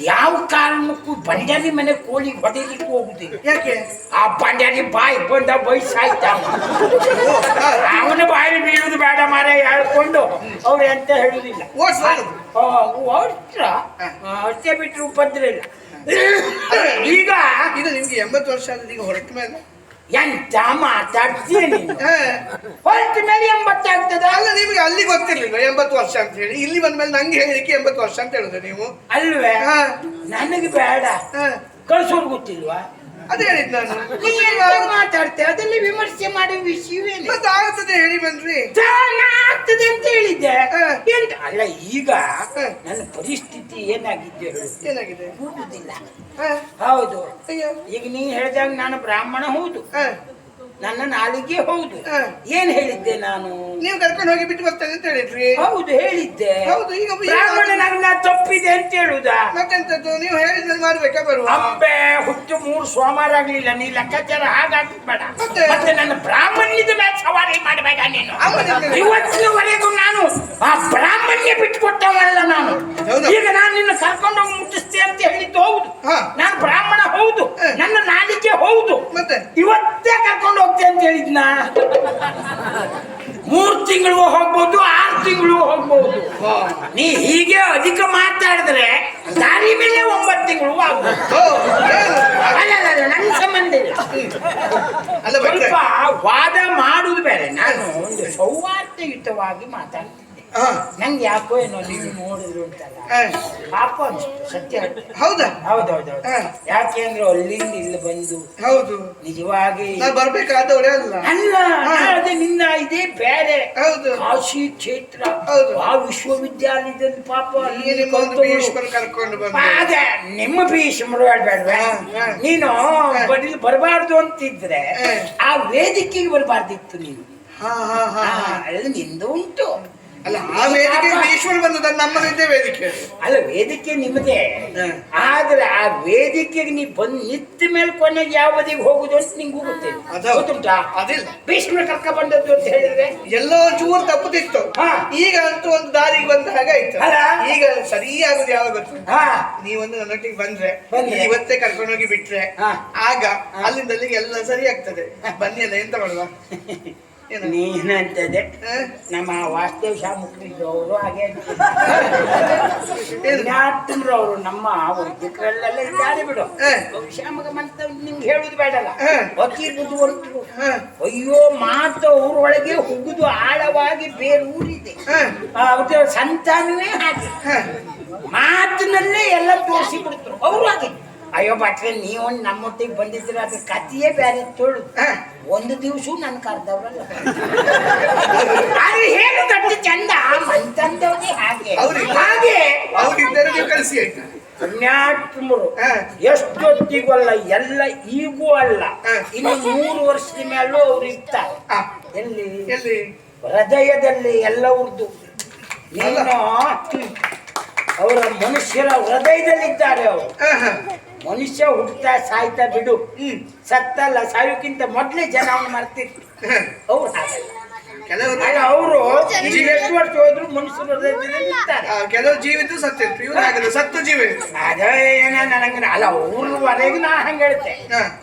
ಯಾವ ಕಾರಣಕ್ಕೂ ಬಂಡಾರಿ ಮನೆ ಕೋಳಿ ಹೊಡೆಯಲಿಕ್ಕೆ ಹೋಗುದಿಲ್ಲ. ಯಾಕೆ? ಆ ಬಂಡಾರಿ ಬಾಯಿ ಬಂದ ಬಯಸಾಯ್ತ ಅವನ ಬಾಯಿ ಬೀಳುದು ಬೇಡ ಮಾರ ಹೇಳ್ಕೊಂಡು ಅವ್ರು ಎಂತ ಹೇಳುದಿಲ್ಲ. ಅಷ್ಟೇ ಬಿಟ್ರು ಉಪದ್ರ ಇಲ್ಲ. ಈಗ ಇದು ನಿಮ್ಗೆ 80 ವರ್ಷ ಆದ್ರೆ ಈಗ ಹೊರಟ ಮೇಲೆ ಎಂತ ಮಾತಾಡ್ತೀನಿ, ಹೊರಟ ಮೇಲೆ 80 ಆಗ್ತದ? ಅಲ್ಲ ನಿಮ್ಗೆ ಅಲ್ಲಿ ಗೊತ್ತಿರ್ಲಿಲ್ಲ 80 ವರ್ಷ ಅಂತ ಹೇಳಿ. ಇಲ್ಲಿ ಬಂದ ಮೇಲೆ ನಂಗೆ ಹೇಳಿಕ್ಕೆ 80 ವರ್ಷ ಅಂತ ಹೇಳುದು ನೀವು ಅಲ್ವೇ? ನನಗೆ ಬೇಡ, ಕಳ್ಸೋರು ಗೊತ್ತಿಲ್ವಾ? ಅದೇ ಹೇಳಿದ್ ನಾನು. ಮಾತಾಡ್ತೆ ಅದೆಲ್ಲ ವಿಮರ್ಶೆ ಮಾಡೋ ವಿಷಯವೇನು? ಮತ್ತೆ ಆಗ್ತದೆ ಹೇಳಿ ಬನ್ರಿ. ಆಗ್ತದೆ ಅಂತ ಹೇಳಿದ್ದೆ. ಎಂತ ಅಲ್ಲ, ಈಗ ನನ್ನ ಪರಿಸ್ಥಿತಿ ಏನಾಗಿದೆ? ಏನಾಗಿದೆ? ಕೂಡುದಿಲ್ಲ. ಹೌದು, ಈಗ ನೀ ಹೇಳಿದಾಗ ನಾನು ಬ್ರಾಹ್ಮಣ ಹೌದು, ನನ್ನ ನಾಲಿಗೆ ಹೌದು. ಏನ್ ಹೇಳಿದ್ದೆ ನಾನು? ನೀವು ಕರ್ಕೊಂಡು ಹೋಗಿ ಬಿಟ್ಟು ಬರ್ತೇನೆ ಅಂತ ಹೇಳಿದ್ರಿ. ಹೌದು ಹೇಳಿದ್ದೆ. ಹೌದು, ಈಗ ಬ್ರಾಹ್ಮಣನಾಗ ತಪ್ಪಿದೆ ಅಂತ ಹೇಳುದಾ? ಮತ್ತೆಂತದ್ದು? ನೀವು ಹೇಳಿದ್ರೆ ಮಾಡ್ಬೇಕಾ ಬರುವ? ಅಂಬೆ ಹುಟ್ಟು 3 ಸೋಮವಾರ ಆಗ್ಲಿಲ್ಲ, ನೀ ಲೆಕ್ಕಾಚಾರ ಹಾಗಾಕ್ಬೇಡ. ಮತ್ತೆ ನನ್ನ ಬ್ರಾಹ್ಮಣ್ಯದ ಮೇಲೆ ಸವಾರಿ ಮಾಡ್ಬೇಕ ನೀನು. ಇವತ್ತಿನವರೆಗೂ ನಾನು ಆ ಬ್ರಾಹ್ಮಣ್ಯ ಬಿಟ್ಟುಕೊಟ್ಟವಲ್ಲ ನಾನು. ಈಗ ನಾನು ನಿನ್ನ ಕರ್ಕೊಂಡೋಗಿ ಮುಟ್ಟಿಸ್ತೆ ಅಂತ ಹೇಳಿದ್ದು ಹೌದು, ನಾನು ಬ್ರಾಹ್ಮಣ ಹೌದು, ನನ್ನ ನಾಲಿಗೆ ಹೌದು. ಮತ್ತೆ ಇವತ್ತೇ ಕರ್ಕೊಂಡು ಹೋಗ್ತೆ ಅಂತ ಹೇಳಿದ್ನ. 3 ತಿಂಗಳು ಹೋಗ್ಬೋದು, 6 ತಿಂಗಳು ಹೋಗ್ಬೋದು. ನೀ ಹೀಗೆ ಅಧಿಕ ಮಾತಾಡಿದ್ರೆ ದಾರಿ ಮೇಲೆ 9 ತಿಂಗಳು ಆಗ್ಬೋದು. ಅಲ್ಲ, ನನ್ನ ಸಂಬಂಧ ಇಲ್ಲ. ಸ್ವಲ್ಪ ವಾದ ಮಾಡುದು ಬೇರೆ. ನಾನು ಒಂದು ಸೌಹಾರ್ದಯುತವಾಗಿ ಮಾತಾಡ್ತಿದ್ದೆ. ನಂಗೆ ಯಾಕೋ ಏನೋ ನೀವು ನೋಡಿದ್ರು ಅಂತಲ್ಲ ಪಾಪ ಅನಿಸ್ತು, ಸತ್ಯ. ಹೌದಾ? ಹೌದೌದು. ಯಾಕೆಂದ್ರೆ ಅಲ್ಲಿಂದ ಇಲ್ಲಿ ಬಂದು ಹೌದು ನಿಜವಾಗಿ ಬರ್ಬೇಕಾದವರೇ ಅಲ್ಲ. ಅದೇ ನಿನ್ನ ಇದೇ ಬೇರೆ. ಹೌದು, ಕಾಶಿ ಕ್ಷೇತ್ರ. ಹೌದು, ಆ ವಿಶ್ವವಿದ್ಯಾಲಯದಲ್ಲಿ ಪಾಪ ಕರ್ಕೊಂಡು ಬಂದ. ಅದೇ ನಿಮ್ಮ ಭೀಷ್ಮರು ಹೇಳ್ಬೇಡ್ವೆ. ನೀನು ಬರಬಾರ್ದು ಅಂತಿದ್ರೆ ಆ ವೇದಿಕೆಗೆ ಬರಬಾರ್ದಿತ್ತು ನೀನು. ನಿಂದು ಉಂಟು. ಅಲ್ಲ, ಆ ವೇದಿಕೆ ಈಶ್ವರ ಬಂದದ, ನಮ್ಮದೇ ವೇದಿಕೆ. ಅಲ್ಲ, ವೇದಿಕೆ ನಿಮ್ಮದೇ. ಆದ್ರೆ ಆ ವೇದಿಕೆಗೆ ನೀ ಬಂದು ನಿಂತ ಮೇಲೆ ಕೊನೆಗೆ ಯಾವ ಬದಿಗೆ ಹೋಗುದು ಅಂತ ನಿಂಗೂ ಗೊತ್ತುಂಟಾ? ಅದಿಲ್ಲ, ಭೀಷ್ಮ ಕರ್ಕ ಬಂದದ್ದು ಅಂತ ಹೇಳಿದ್ರೆ ಎಲ್ಲೋ ಚೂರು ತಪ್ಪುತ್ತಿತ್ತು. ಈಗ ಅಂತೂ ಒಂದು ದಾರಿಗೆ ಬಂದ ಹಾಗೆ ಆಯ್ತು. ಈಗ ಸರಿಯಾಗುದು ಯಾವಾಗ ಗೊತ್ತು? ನೀವೊಂದು ನನ್ನೊಟ್ಟಿಗೆ ಬಂದ್ರೆ ಇವತ್ತೇ ಕರ್ಕೊಂಡೋಗಿ ಬಿಟ್ರೆ ಆಗ ಅಲ್ಲಿಂದ ಅಲ್ಲಿಗೆ ಎಲ್ಲ ಸರಿ ಆಗ್ತದೆ. ಬನ್ನಿ ಅಲ್ಲ, ಎಂತ ಮಾಡುವ? ನೀನಂತದೆ ನಮ್ಮ ವಾಸ್ತವ ಶಾಮುಖರಿದ್ದವರು ಹಾಗೆ ಅವರು ನಮ್ಮ ವೈದ್ಯಕರಲ್ಲೆಲ್ಲ ಇದ್ದಾರೆ ಬಿಡು. ಶ್ಯಾಮಗ ಮಂತ ನಿಮ್ಗೆ ಹೇಳುದು ಬೇಡಲ್ಲ, ಅತಿ ಬುದ್ಧಿವಂತರು. ಅಯ್ಯೋ ಮಾತು ಊರೊಳಗೆ ಹುಗುದು ಆಳವಾಗಿ ಬೇರೆ ಊರಿದೆ. ಸಂತಾನವೇ ಹಾಗೆ ಮಾತಿನಲ್ಲೇ ಎಲ್ಲ ತೋರಿಸಿ ಬಿಡ್ತರು ಅವರು ಹಾಗೆ. ಅಯ್ಯೋ ಭಟ್ರೆ, ನೀವೊಂದು ನಮ್ಮೊಟ್ಟಿಗೆ ಬಂದಿದ್ರೆ ಅದ್ರ ಕಥೆಯೇ ಬೇರೆ ತೋಳು. ಒಂದು ದಿವಸ ನನ್ ಕರ್ದವ್ರಲ್ಲ ಆದ್ರೆ ಹೇಳುದಟ್ಟು ಚಂದ ಮಂತಂದವ್ರಿಗೆ ಹಾಗೆ ಹಾಗೆ ಕಳಿಸಿ ಆಯ್ತು. ಪುಣ್ಯಾತ್ಮರು ಎಷ್ಟೊತ್ತಿಗೂ ಅಲ್ಲ, ಎಲ್ಲ ಈಗೂ ಅಲ್ಲ, ಇನ್ನು 3 ವರ್ಷದ ಮೇಲೂ ಅವ್ರು ಇರ್ತಾರೆ. ಎಲ್ಲಿ? ಹೃದಯದಲ್ಲಿ ಎಲ್ಲ ಉರ್ದು. ನೀನು ಅವರ ಮನುಷ್ಯರ ಹೃದಯದಲ್ಲಿದ್ದಾರೆ ಅವರು. ಮನುಷ್ಯ ಹುಟ್ಟುತ್ತಾ ಸಾಯ್ತಾ ಬಿಡು, ಸತ್ತಲ್ಲ, ಸಾಯೋಕ್ಕಿಂತ ಮೊದಲೇ ಜನ ಅವನು ಮಾಡ್ತಿದ್ರು. ಅವ್ರು ಹಾಗಲ್ಲ, ಕೆಲವರು ಅವರು ಎಷ್ಟು ವರ್ಷ ಹೋದ್ರು ಮನುಷ್ಯರು ಇರ್ತಾರೆ. ಕೆಲವು ಜೀವ ಇದ್ದು ಸತ್ತು ಇವ್ರು ಆಗಲ್ಲ, ಸತ್ತು ಜೀವ ಅದೇ ಏನ ನನಗೆ ಅಲ್ಲ ಅವ್ರವರೆಗೆ ನಾ ಹಂಗ ಹೇಳ್ತೆ.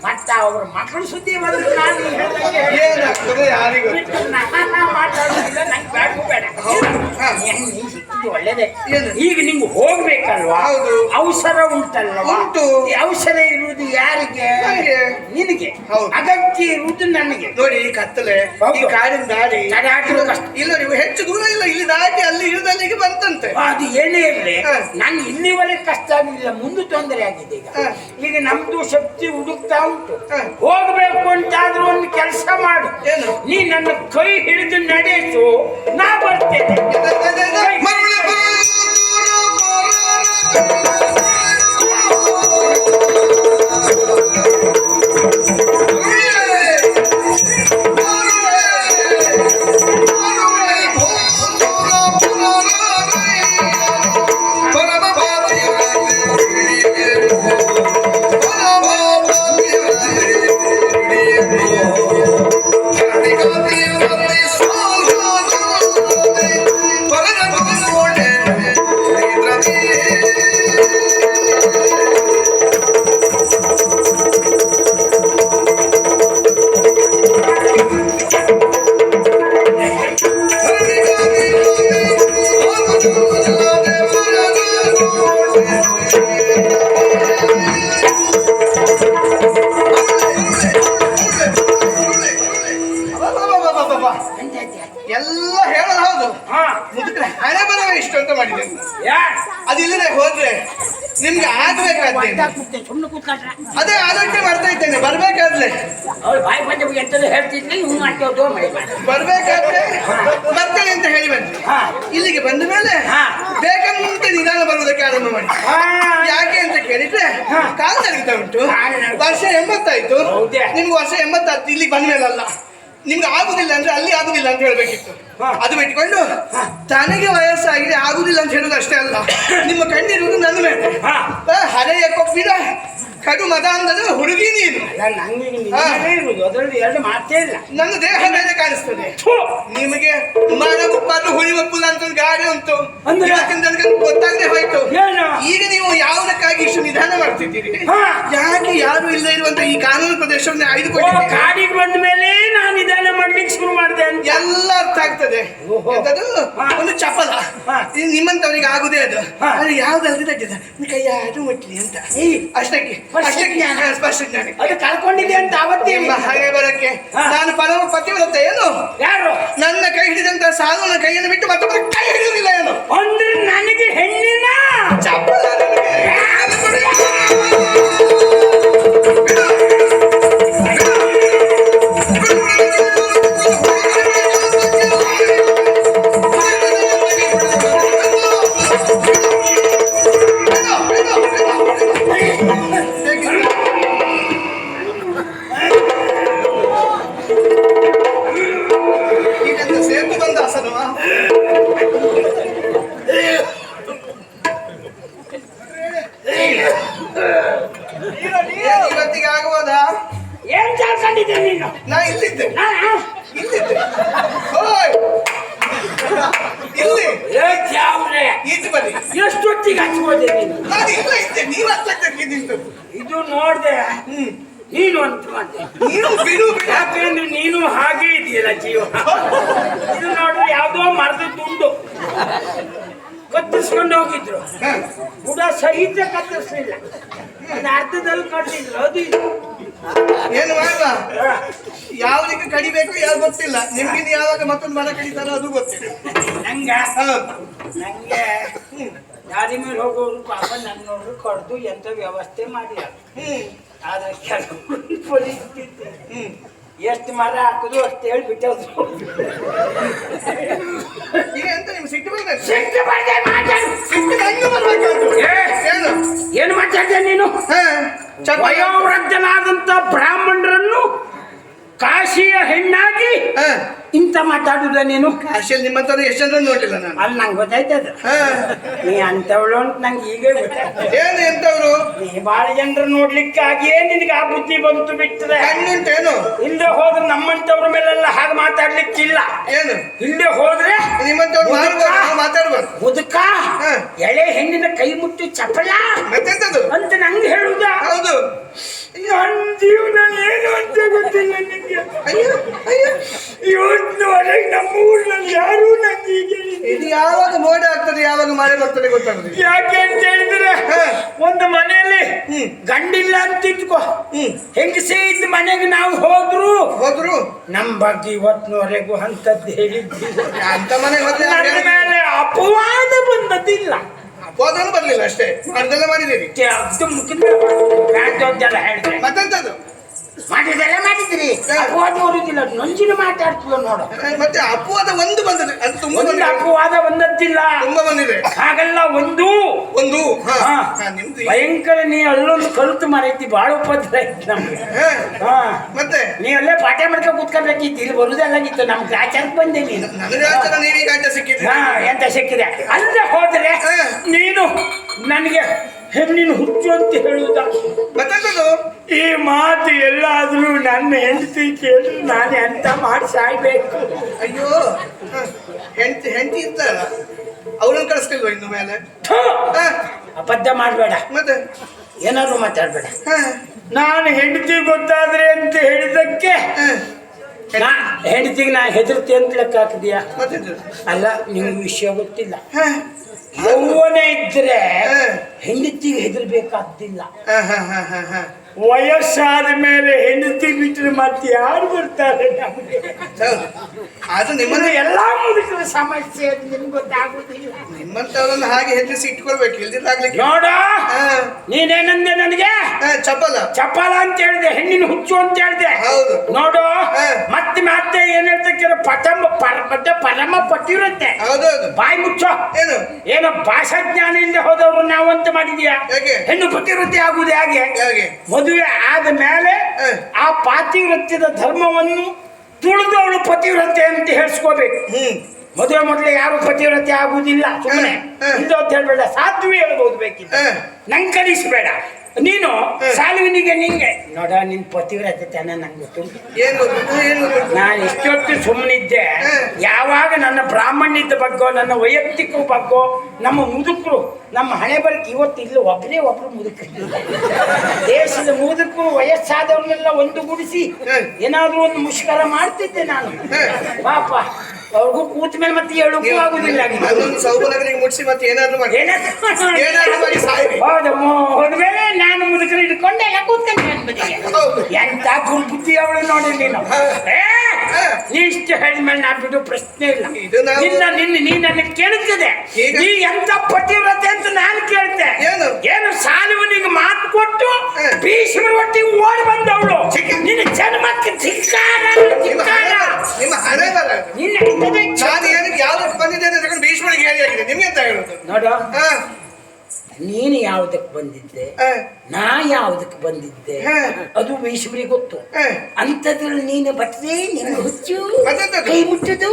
ಮತ್ತ ಅವ್ರ ಮಕ್ಕಳ ಸುದ್ದಿ ಬಂದ್ರೆ ನಾನು ಏನಾಗ್ತದೆ ಯಾರಿಗೂ ಮಾತಾಡೋದಿಲ್ಲ, ನಂಗೆ ಬೇಡ ಬೇಡ. ಸಿಕ್ಕಿದ್ದು ಒಳ್ಳೇದೇ. ಈಗ ನಿಮ್ಗೆ ಹೋಗ್ಬೇಕಲ್ವಾ? ಹೌದು. ಅವಸರ ಉಂಟಲ್ವಾ? ಉಂಟು. ಈ ಅವಸರ ಇರುವುದು ಯಾರಿಗೆ? ನಿನಗೆ. ಅಗತ್ಯ ಇರುವುದು ನನಗೆ. ನೋಡಿ ಈ ಕತ್ತಲೆ, ಈ ಕಾಡಿನ ದಾರಿ ಇಲ್ಲ, ನೀವು ಹೆಚ್ಚು ದೂರ ಇಲ್ಲ, ಇಲ್ಲಿ ದಾಟಿ ಅಲ್ಲಿ ಇಳಿದಲ್ಲಿಗೆ ಬಂತಂತೆ. ಅದು ಏನೇ ಇರಲಿ, ನಾನು ಇಲ್ಲಿವರೆಗೆ ಕಷ್ಟ ಆಗಲಿಲ್ಲ, ಮುಂದೆ ತೊಂದರೆ ಆಗಿದೆ. ಈಗ ನಮ್ದು ಶಕ್ತಿ ಹುಡುಕ್ತಾ ಉಂಟು. ಹೋಗ್ಬೇಕು ಅಂತಾದ್ರೂ ಒಂದು ಕೆಲಸ ಮಾಡು. ನೀ ನನ್ನ ಕೈ ಹಿಡಿದು ನಡೆಸು, ನಾ ಬರ್ತೇನೆ. ಎಲ್ಲ ಹೇಳೋದು ಹೌದು, ಮುದುಕರ ಹಣೆ ಬರವೇ ಇಷ್ಟು ಅಂತ ಮಾಡಿದ್ದೇನೆ. ಅದಿಲ್ಲದೆ ಹೋದ್ರೆ ನಿಮ್ಗೆ ಆಗ್ಬೇಕಾದ್ರೆ ಅದೇ ಆಲೋಚನೆ ಮಾಡ್ತಾ ಇದ್ದೇನೆ. ಬರ್ಬೇಕಾದ್ರೆ ಬರ್ಬೇಕಾದ್ರೆ ಬರ್ತೇನೆ ಅಂತ ಹೇಳಿ ಬಂದ್ರಿ. ಇಲ್ಲಿಗೆ ಬಂದ ಮೇಲೆ ಬೇಕಂತ ನಿಧಾನ ಬರುವುದಕ್ಕೆ ಆರಂಭ ಮಾಡಿ. ಯಾಕೆ ಅಂತ ಕೇಳಿದ್ರೆ ಕಾಲ ನಡೀತಾ ಉಂಟು. ವರ್ಷ 80 ಆಯ್ತು, ನಿಮ್ಗೆ ವರ್ಷ 80 ಆಯ್ತು. ಇಲ್ಲಿಗೆ ಬಂದ ಮೇಲಲ್ಲ, ನಿಮ್ಗೆ ಆಗುದಿಲ್ಲ ಅಂದ್ರೆ ಅಲ್ಲಿ ಆಗುದಿಲ್ಲ ಅಂತ ಹೇಳ್ಬೇಕಿತ್ತು. ಅದು ಬಿಟ್ಕೊಂಡು ತನಗೆ ವಯಸ್ಸಾಗಿದೆ ಆಗುದಿಲ್ಲ ಅಂತ ಹೇಳುದು ಅಷ್ಟೇ ಅಲ್ಲ, ನಿಮ್ಮ ಕಣ್ಣಿರುವುದು ನನ್ನ ಮೇಲೆ. ಹರೆಯ ಕೊಪ್ಪಿದ ಕಡು ಮದ ಅಂದದ ಹುಡುಗಿ ನೀನು. ಅದರಲ್ಲಿ ಎರಡು ಮಾತೇ ಇಲ್ಲ. ನನ್ನ ದೇಹ ಮೇಲೆ ಕಾಣಿಸ್ತದೆ. ನಿಮಗೆ ಮರ ಮುಪ್ಪಾದ್ರು ಹುಳಿ ಒಪ್ಪುಲ್ಲ ಅಂತ ಒಂದು ಗಾಡಿ ಉಂಟು, ನನಗೆ ಗೊತ್ತಾಗದೆ ಹೋಯ್ತು. ಈಗ ನೀವು ಯಾವುದಕ್ಕಾಗಿ ಇಷ್ಟು ನಿಧಾನ ಮಾಡ್ತಿದ್ದೀರಿ? ಯಾಕೆ ಯಾರು ಇಲ್ಲ ಇರುವಂತ ಈ ಕಾನೂನು ಪ್ರದೇಶವನ್ನು ಆಯ್ದುಕೊಂಡು ಕಾಡಿಗೆ ಬಂದ ಮೇಲೆ ನಾನು ನಿಧಾನ ಮಾಡ್ಲಿಕ್ಕೆ ಶುರು ಮಾಡಿದೆ ಅಂತ ಎಲ್ಲ ಅರ್ಥ ಆಗ್ತದೆ. ಎಂತದು ಒಂದು ಚಪಲ ನಿಮ್ಮಂತವರಿಗೆ ಆಗುದೇ ಅದು. ಅದು ಯಾವ್ದಾದ್ರು ತಗ್ಗಿದ ಕೈ ಯಾರು ಮುಟ್ಲಿ ಅಂತ ಅಷ್ಟಕ್ಕೆ ಸ್ಪಷ್ಟ ಜ್ಞಾನ ಅದು ಕಳ್ಕೊಂಡಿದೆ ಅಂತ ಅವತ್ತೇ ಹಾಗೆ ಬರಕ್ಕೆ ನಾನು ಪರಮ ಪತಿವ್ರತೆ ಏನು? ಯಾರು ನನ್ನ ಕೈ ಹಿಡಿದಂತ ಸಾಲನ ಕೈಯನ್ನು ಬಿಟ್ಟು ಮತ್ತೊಬ್ಬರ ಕೈ ಹಿಡಿಯುವುದಿಲ್ಲ ಏನು? ಅಂದ್ರೆ ನನಗೆ ಹೆಣ್ಣಿನ ಚಪ್ಪಲ ಸೇತು ಬಂದ ಅಸಲು ಇವತ್ತಿಗೆ ಆಗುವುದಾ? ಏನ್ ಚಾಲ್ಕೊಂಡಿದ್ದೆ ನೀನು? ನಾ ಇಲ್ಲಿದ್ದೆ ಇಲ್ಲಿ ಈಚೆ ಬನ್ನಿ. ಎಷ್ಟೊತ್ತಿಗೆ ಹಚ್ಬೋದೆ ನೀನು? ನಾನು ಇಲ್ಲ ಇದ್ದೆ, ನೀವು ಹಚ್ಚಕ್ಕೆ ನಿಂತು ಇದು ನೋಡ್ದೆ ನೀನು ಅಂತ ಮತ್ತೆ ನೀನು ಬಿಡು. ಯಾಕಂದ್ರೆ ನೀನು ಹಾಗೆ ಇದೆಯಲ್ಲ ಜೀವ. ಇದು ನೋಡ್ರೆ ಯಾವ್ದೋ ಮರದ ತುಂಡು ಕತ್ತರಿಸ್ಕೊಂಡು ಹೋಗಿದ್ರು, ಬುಡ ಸಹಿತ ಕತ್ತರಿಸ್ಲಿಲ್ಲ, ಒಂದು ಅರ್ಧದಲ್ಲಿ ಕಟ್ಟಿದ್ರು. ಅದು ಏನು ಮಾಡುವ? ಯಾವ್ದಕ್ಕೆ ಕಡಿಬೇಕು ಯಾವ್ದು ಗೊತ್ತಿಲ್ಲ. ನಿಮ್ಗಿಂದ ಯಾವಾಗ ಮತ್ತೊಂದು ಮರ ಕಡಿತಾರೋ ಅದು ಗೊತ್ತಿಲ್ಲ ನಂಗೆ. ನಂಗೆ ದಾರಿ ಮೇಲೆ ಹೋಗೋರು ಪಾಪ ನನ್ನ ನೋಡ್ರು ಕಡ್ದು ಎಂತ ವ್ಯವಸ್ಥೆ ಮಾಡಿಲ್ಲ. ಆದ್ರೆ ಕೆಲವು ಪರಿಸ್ಥಿತಿ ಎಷ್ಟು ಮರ ಹಾಕುದು ಅಷ್ಟು ಹೇಳ್ಬಿಟ್ಟವ್ರು. ಈಗ ಎಂತ ನಿಮ್ಗೆ ಸಿಟ್ಟು ಬರ್ತದೆ? ಏನು ಮಾತಾಡ್ತೇನೆ ನೀನು? ವಯೋವೃದ್ಧನಾದಂತ ಬ್ರಾಹ್ಮಣರನ್ನು ಕಾಶಿಯ ಹೆಣ್ಣಾಗಿ ಹಾ ಇಂತ ಮಾತಾಡುದ ನೀನು ಕಾಶಿಯಲ್ಲಿ ನಿಮ್ಮಂತವ್ರು ಎಷ್ಟು ಜನ ನೋಡ್ಲಿಲ್ಲ ನಾನು. ಅಲ್ಲಿ ನಂಗೆ ಗೊತ್ತಾಯ್ತದ ಹಾ ನೀ ಅಂತವಳು ಅಂತ ನಂಗೆ ಈಗೇ ಗೊತ್ತಾಯ್ತು. ಏನು ಎಂತವ್ರು? ನೀ ಬಾಳ ಜನರು ನೋಡ್ಲಿಕ್ಕಾಗಿಯೇ ನಿನಗೆ ಆ ಬುದ್ಧಿ ಬಂತು ಬಿಟ್ಟರೆ ಕಣ್ಣುಂಟೇನು? ಇಲ್ಲದೆ ಹೋದ್ರೆ ನಮ್ಮಂತವ್ರ ಮೇಲೆಲ್ಲ ಹಾಗೆ ಮಾತಾಡ್ಲಿಕ್ಕಿಲ್ಲ. ಏನು ಇಲ್ಲದೆ ಹೋದ್ರೆ ನಿಮ್ಮಂತವ್ರು ಮಾತಾಡ್ಬಾರ್ದು. ಮುದುಕ ಎಳೆ ಹೆಣ್ಣಿನ ಕೈ ಮುಟ್ಟಿ ಚಪಲ ಮತ್ತೆಂತದು ಅಂತ ನಂಗೆ ಹೇಳುದ? ಹೌದು. ನನ್ನ ಜೀವನ ಏನು ಅಂತ ಗೊತ್ತಿಲ್ಲ ನಿಮಗೆ. ಅಯ್ಯೋ ಅಯ್ಯೋ ಇವತ್ತಿನವರೆಗೆ ನಮ್ಮ ಊರಿನಲ್ಲಿ ಯಾರೂ ನಂಗೆ ಇದು ಯಾವಾಗ ಮೋಡ ಆಗ್ತದೆ ಯಾವಾಗ ಮಳೆ ಬರ್ತದೆ ಗೊತ್ತಾಗುದಿಲ್ಲ. ಯಾಕೆ ಅಂತ ಹೇಳಿದ್ರೆ ಒಂದು ಮನೆಯಲ್ಲಿ ಗಂಡಿಲ್ಲ ಅಂತ ಇಟ್ಕೋ, ಹೆಂಗಸೇ ಇದ್ದ ಮನೆಗೆ ನಾವು ಹೋದ್ರು ನಮ್ ಬಗ್ಗೆ ಇವತ್ತಿನವರೆಗೂ ಅಂತದ್ದು ಹೇಳಿದ್ದಿಲ್ಲ. ಅಂತ ಮನೆಗೆ ಹೋದ್ರೆ ನನ್ನ ಮೇಲೆ ಅಪವಾದ ಬಂದದ್ದಿಲ್ಲ. ಹೋದನು ಬರ್ಲಿಲ್ಲ ಅಷ್ಟೇ, ಅರ್ಧೆಲ್ಲ ಮಾಡಿದ್ದೀರಿ. ಅದು ಮುಗಿದ ಹೇಳಿದ್ರೆ ಮತ್ತೆಂತದ್ದು ಮಾಡಿದ್ರಿ ಅಪವಾದ ಬರುದಿಲ್ಲ. ನೊಂಜಿನ ಮಾತಾಡ್ತೀವ ನೋಡು. ಮತ್ತೆ ಅಪವಾದ ಒಂದು ಬಂದದೆ, ಅದು ತುಂಬಾ ಬಂದಿದೆ. ಅಪವಾದ ಬಂದದ್ದಿಲ್ಲ, ತುಂಬಾ ಬಂದಿದೆ. ಹಾಗಲ್ಲ ಒಂದು ನಿಮ್ದು ಭಯಂಕರ. ನೀ ಅಲ್ಲೊಂದು ಕಲ್ತು ಮರೈತಿ ಬಾಳ ಉಪದ್ರ ಐತಿ ನಮ್ಗೆ. ಮತ್ತೆ ನೀವಲ್ಲೇ ಪಾಠ ಮಾಡ್ಕೊಂಡು ಕೂತ್ಕೊಬೇಕಿತ್ತು, ಇಲ್ಲಿ ಬರುದಲ್ಲಾಗಿತ್ತು. ನಮ್ ಗಾಚಾರಕ್ಕೆ ಬಂದೆ ನೀನು. ನನಗೆ ಆಚಾರ, ನೀವೀಗ ಆಚೆ ಸಿಕ್ಕಿದ್ರಿ. ಎಂತ ಸಿಕ್ಕಿದೆ ಅಲ್ಲೇ ಹೋದ್ರೆ ನೀನು ನನಗೆ ಹೆಣ್ಣಿನ ಹುಚ್ಚು ಅಂತ ಹೇಳುವುದ? ಮತ್ತೆಂತದ್ದು ಈ ಮಾತು ಎಲ್ಲಾದ್ರೂ ನನ್ನ ಹೆಂಡತಿ ಕೇಳಿ ನಾನು ಎಂತ ಮಾಡಿ ಸಾಯ್ಬೇಕು. ಅಯ್ಯೋ ಹೆಂಡತಿ ಇರ್ತಾರ, ಅವಳನ್ನು ಕಳಿಸ್ತಿಲ್ವ ಇನ್ನು ಮೇಲೆ? ಅಬದ್ಧ ಮಾಡ್ಬೇಡ, ಮತ್ತೆ ಏನಾದ್ರು ಮಾತಾಡ್ಬೇಡ. ನಾನು ಹೆಂಡತಿ ಗೊತ್ತಾದ್ರೆ ಅಂತ ಹೇಳಿದಕ್ಕೆ ಹೆಂಡತಿಗೆ ನಾ ಹೆದರ್ತಿ ಅಂತ ಲೆಕ್ಕ ಹಾಕಿದ್ಯಾ? ಅಲ್ಲ, ನಿಮ್ಗೆ ವಿಷಯ ಗೊತ್ತಿಲ್ಲ. ಯೌವನ ಇದ್ರೆ ಹೆಂಡತಿಗೆ ಹೆದರ್ಬೇಕಾದ್ದಿಲ್ಲ. ವಯಸ್ಸಾದ ಮೇಲೆ ಹೆಂಡತಿ ಬಿಟ್ಟರೆ ಮತ್ತೆ ಯಾರು ಬರ್ತಾರೆ ನಮಗೆ? ಅದು ನಿಮ್ಮನ್ನ ಎಲ್ಲಾ ಮುದುಕರ ಸಮಸ್ಯೆ ಅದು ನಿಮ್ಗೆ ಗೊತ್ತಾಗುದಿಲ್ಲ. ನಿಮ್ಮಂತವ್ರನ್ನ ಹಾಗೆ ಹೆದರಿಸಿ ಇಟ್ಕೊಳ್ಬೇಕು, ಇಲ್ದಿರಾಗ್ಲಿಕ್ಕೆ. ನೋಡ, ನೀನೇನಂದೆ ನನಗೆ? ಚಪಲ ಅಂತ ಹೇಳಿದೆ, ಹೆಣ್ಣಿನ ಹುಚ್ಚು ಅಂತ ಹೇಳಿದೆ. ಹೌದು. ನೋಡು, ಮತ್ತೆ ಏನ್ ಹೇಳ್ತಕ್ಕೆ ಪರಮ ಪಟ್ಟಿರುತ್ತೆ. ಹೌದೌದು. ಬಾಯಿ ಮುಚ್ಚೋ. ಏನೋ ಭಾಷಾ ಜ್ಞಾನ ಇಲ್ಲದೆ ಹೋದವ್ರು ನಾವು ಅಂತ ಮಾಡಿದ್ಯಾ? ಹೆಣ್ಣು ಪತಿವೃತ್ತಿ ಆಗುವುದು ಹೇಗೆ? ಮದುವೆ ಆದ ಮೇಲೆ ಆ ಪಾತಿವೃತ್ಯದ ಧರ್ಮವನ್ನು ತುಳಿದವಳು ಪತಿವ್ರತೆ ಅಂತ ಹೇಳ್ಸ್ಕೋಬೇಕು. ಮದುವೆ ಮೊದಲೇ ಯಾರು ಪತಿವ್ರತೆ ಆಗುವುದಿಲ್ಲ. ಸುಮ್ಮನೆ ಇಂದು ಅಂತ ಹೇಳ್ಬೇಡ, ಸಾಧ್ವಿ ಹೇಳ್ಬೋದು ಬೇಕಿತ್ತು. ನಂಗೆ ಕಲಿಸ್ಬೇಡ ನೀನು. ಸಾಲುವಿನಿಗೆ ನಿಂಗೆ ನೋಡ, ನಿನ್ ಪತಿವ್ರತೆ ತಾನೆ ನಂಗೆ ಗೊತ್ತು. ನಾನು ಇಷ್ಟೊತ್ತು ಸುಮ್ಮನಿದ್ದೆ. ಯಾವಾಗ ನನ್ನ ಬ್ರಾಹ್ಮಣ್ಯದ ಬಗ್ಗೋ, ನನ್ನ ವೈಯಕ್ತಿಕ ಬಗ್ಗೋ, ನಮ್ಮ ಮುದುಕರು, ನಮ್ಮ ಹಣೆ ಬರಕ್ಕೆ ಇವತ್ತು ಇಲ್ಲ ಒಬ್ರು ಮುದುಕರು. ದೇಶದ ಮುದುಕರು ವಯಸ್ಸಾದವ್ರನ್ನೆಲ್ಲ ಒಂದುಗೂಡಿಸಿ ಏನಾದ್ರೂ ಒಂದು ಮುಷ್ಕರ ಮಾಡ್ತಿದ್ದೆ ನಾನು. ಪಾಪ ಅವ್ರಿಗೂ ಕೂತ ಮೇಲೆ ಮತ್ತೆ ಹೇಳಕ್ಕೂ ಆಗುದಿಲ್ಲ. ಮುಟ್ಸಿ ಮತ್ತೆ ಏನಾದ್ರು ಹೋದ್ಮೇಲೆ ನಾನು ಮುದುಕರು ಹಿಡ್ಕೊಂಡೆ ಎಲ್ಲ ಕೂತ್ಕೊಂಡೆ. ಎಂತ ಬುದ್ಧಿ ಅವಳು ನೋಡಿ ನೀನು. ಇಷ್ಟು ಹೇಳಿದ್ಮೇಲೆ ನಾ ಬಿಡು ಪ್ರಶ್ನೆ ಇಲ್ಲ. ನೀ ನನ್ನ ಕೇಳುತ್ತದೆ, ನೀ ಎಂತ ಪತಿವ್ರತೆ ಅಂತ ನಾನು ಕೇಳ್ತೆ. ಏನು ಸಾಲುವನಿಗೆ ಮಾತು ಕೊಟ್ಟು ಭೀಷ್ಮರ ಒಟ್ಟಿಗೆ ಓಡಿ ಬಂದವಳು. ನಿನ್ನ ಜನ್ಮಕ್ಕೆ ಧಿಕ್ಕಾರ. ಭೀಷ್ಮನಿಗೆ ಹೇಳಿ ಆಗಿದೆ, ನಿಮ್ಗೆ ಅಂತ ಹೇಳುದು. ನೋಡ, ನೀನು ಯಾವುದಕ್ಕೆ ಬಂದಿದ್ದೆ, ನಾ ಯಾವುದಕ್ಕೆ ಬಂದಿದ್ದೆ, ಅದು ಭೀಷ್ಮರಿಗೆ ಗೊತ್ತು. ಅಂತದ್ರಲ್ಲಿ ನೀನು ಬಟ್ಟೆ ನಿನ್ನ ಹುಚ್ಚು ಕೈ ಮುಟ್ಟದು.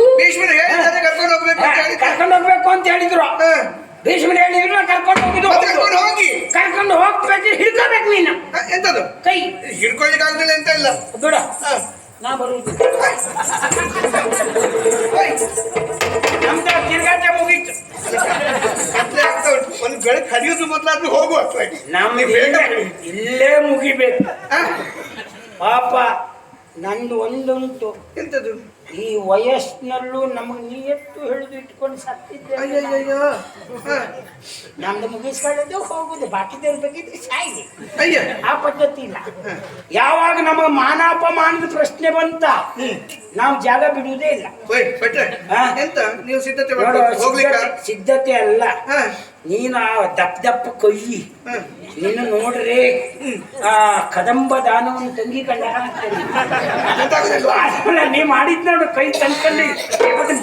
ಕರ್ಕೊಂಡು ಹೋಗ್ಬೇಕು ಅಂತ ಹೇಳಿದ್ರು. ಭೀಷ್ಮರು ಹೇಳಿದ್ರು ಕರ್ಕೊಂಡು ಹೋಗ್ಬೇಕು. ಹಿಡ್ಕೋಬೇಕು ನೀನು. ಎಂತದು ಕೈ ಹಿಡ್ಕೊಳ್ಳಿಕ್ಕೆ ಆಗುದಿಲ್ಲ ಅಂತ ಇಲ್ಲ. ಬಿಡ, ನಾ ಬರುವುದು. ನಮ್ದ ತಿರ್ಗಾಟ ಮುಗೀತು. ಒಂದು ಬೆಳಕು ಹರಿಯುದು ಮೊದಲಾದ್ರೂ ಹೋಗುವ. ನಮ್ಗೆ ಇಲ್ಲೇ ಮುಗಿಬೇಕು. ಪಾಪ ನಂದು ಒಂದುಂಟು. ಎಂತದು? ಈ ವಯಸ್ಸಿನಲ್ಲೂ ನಮಗೆ ನೀಯತ್ತು ಹಿಡಿದು ಇಟ್ಕೊಂಡು ಸತ್ತಿದ್ದೆ. ನಮ್ದು ಮುಗಿಸ್ಕೊಳ್ಳೋದು ಹೋಗುದು, ಬಾಕಿದವ್ರ ಬೇಕಿದ್ರೆ ಸಾಯಿಗೆ. ಆ ಪದ್ಧತಿ ಇಲ್ಲ. ಯಾವಾಗ ನಮಗೆ ಮಾನಾಪಮಾನದ ಪ್ರಶ್ನೆ ಬಂತ ನಾವು ಜಾಗ ಬಿಡುವುದೇ ಇಲ್ಲ. ಸಿದ್ಧತೆ ಅಲ್ಲ, ನೀನು ಆ ದಪ್ಪ ಕೈ ನೀನು ನೋಡ್ರಿ ಆ ಕದಂಬ ದಾನವನ್ನು ತಂಗಿ ಕಂಡ ನೀ ಮಾಡಿದ್ ನೋಡು. ಕೈ ತಂದ್ಕೊಂಡು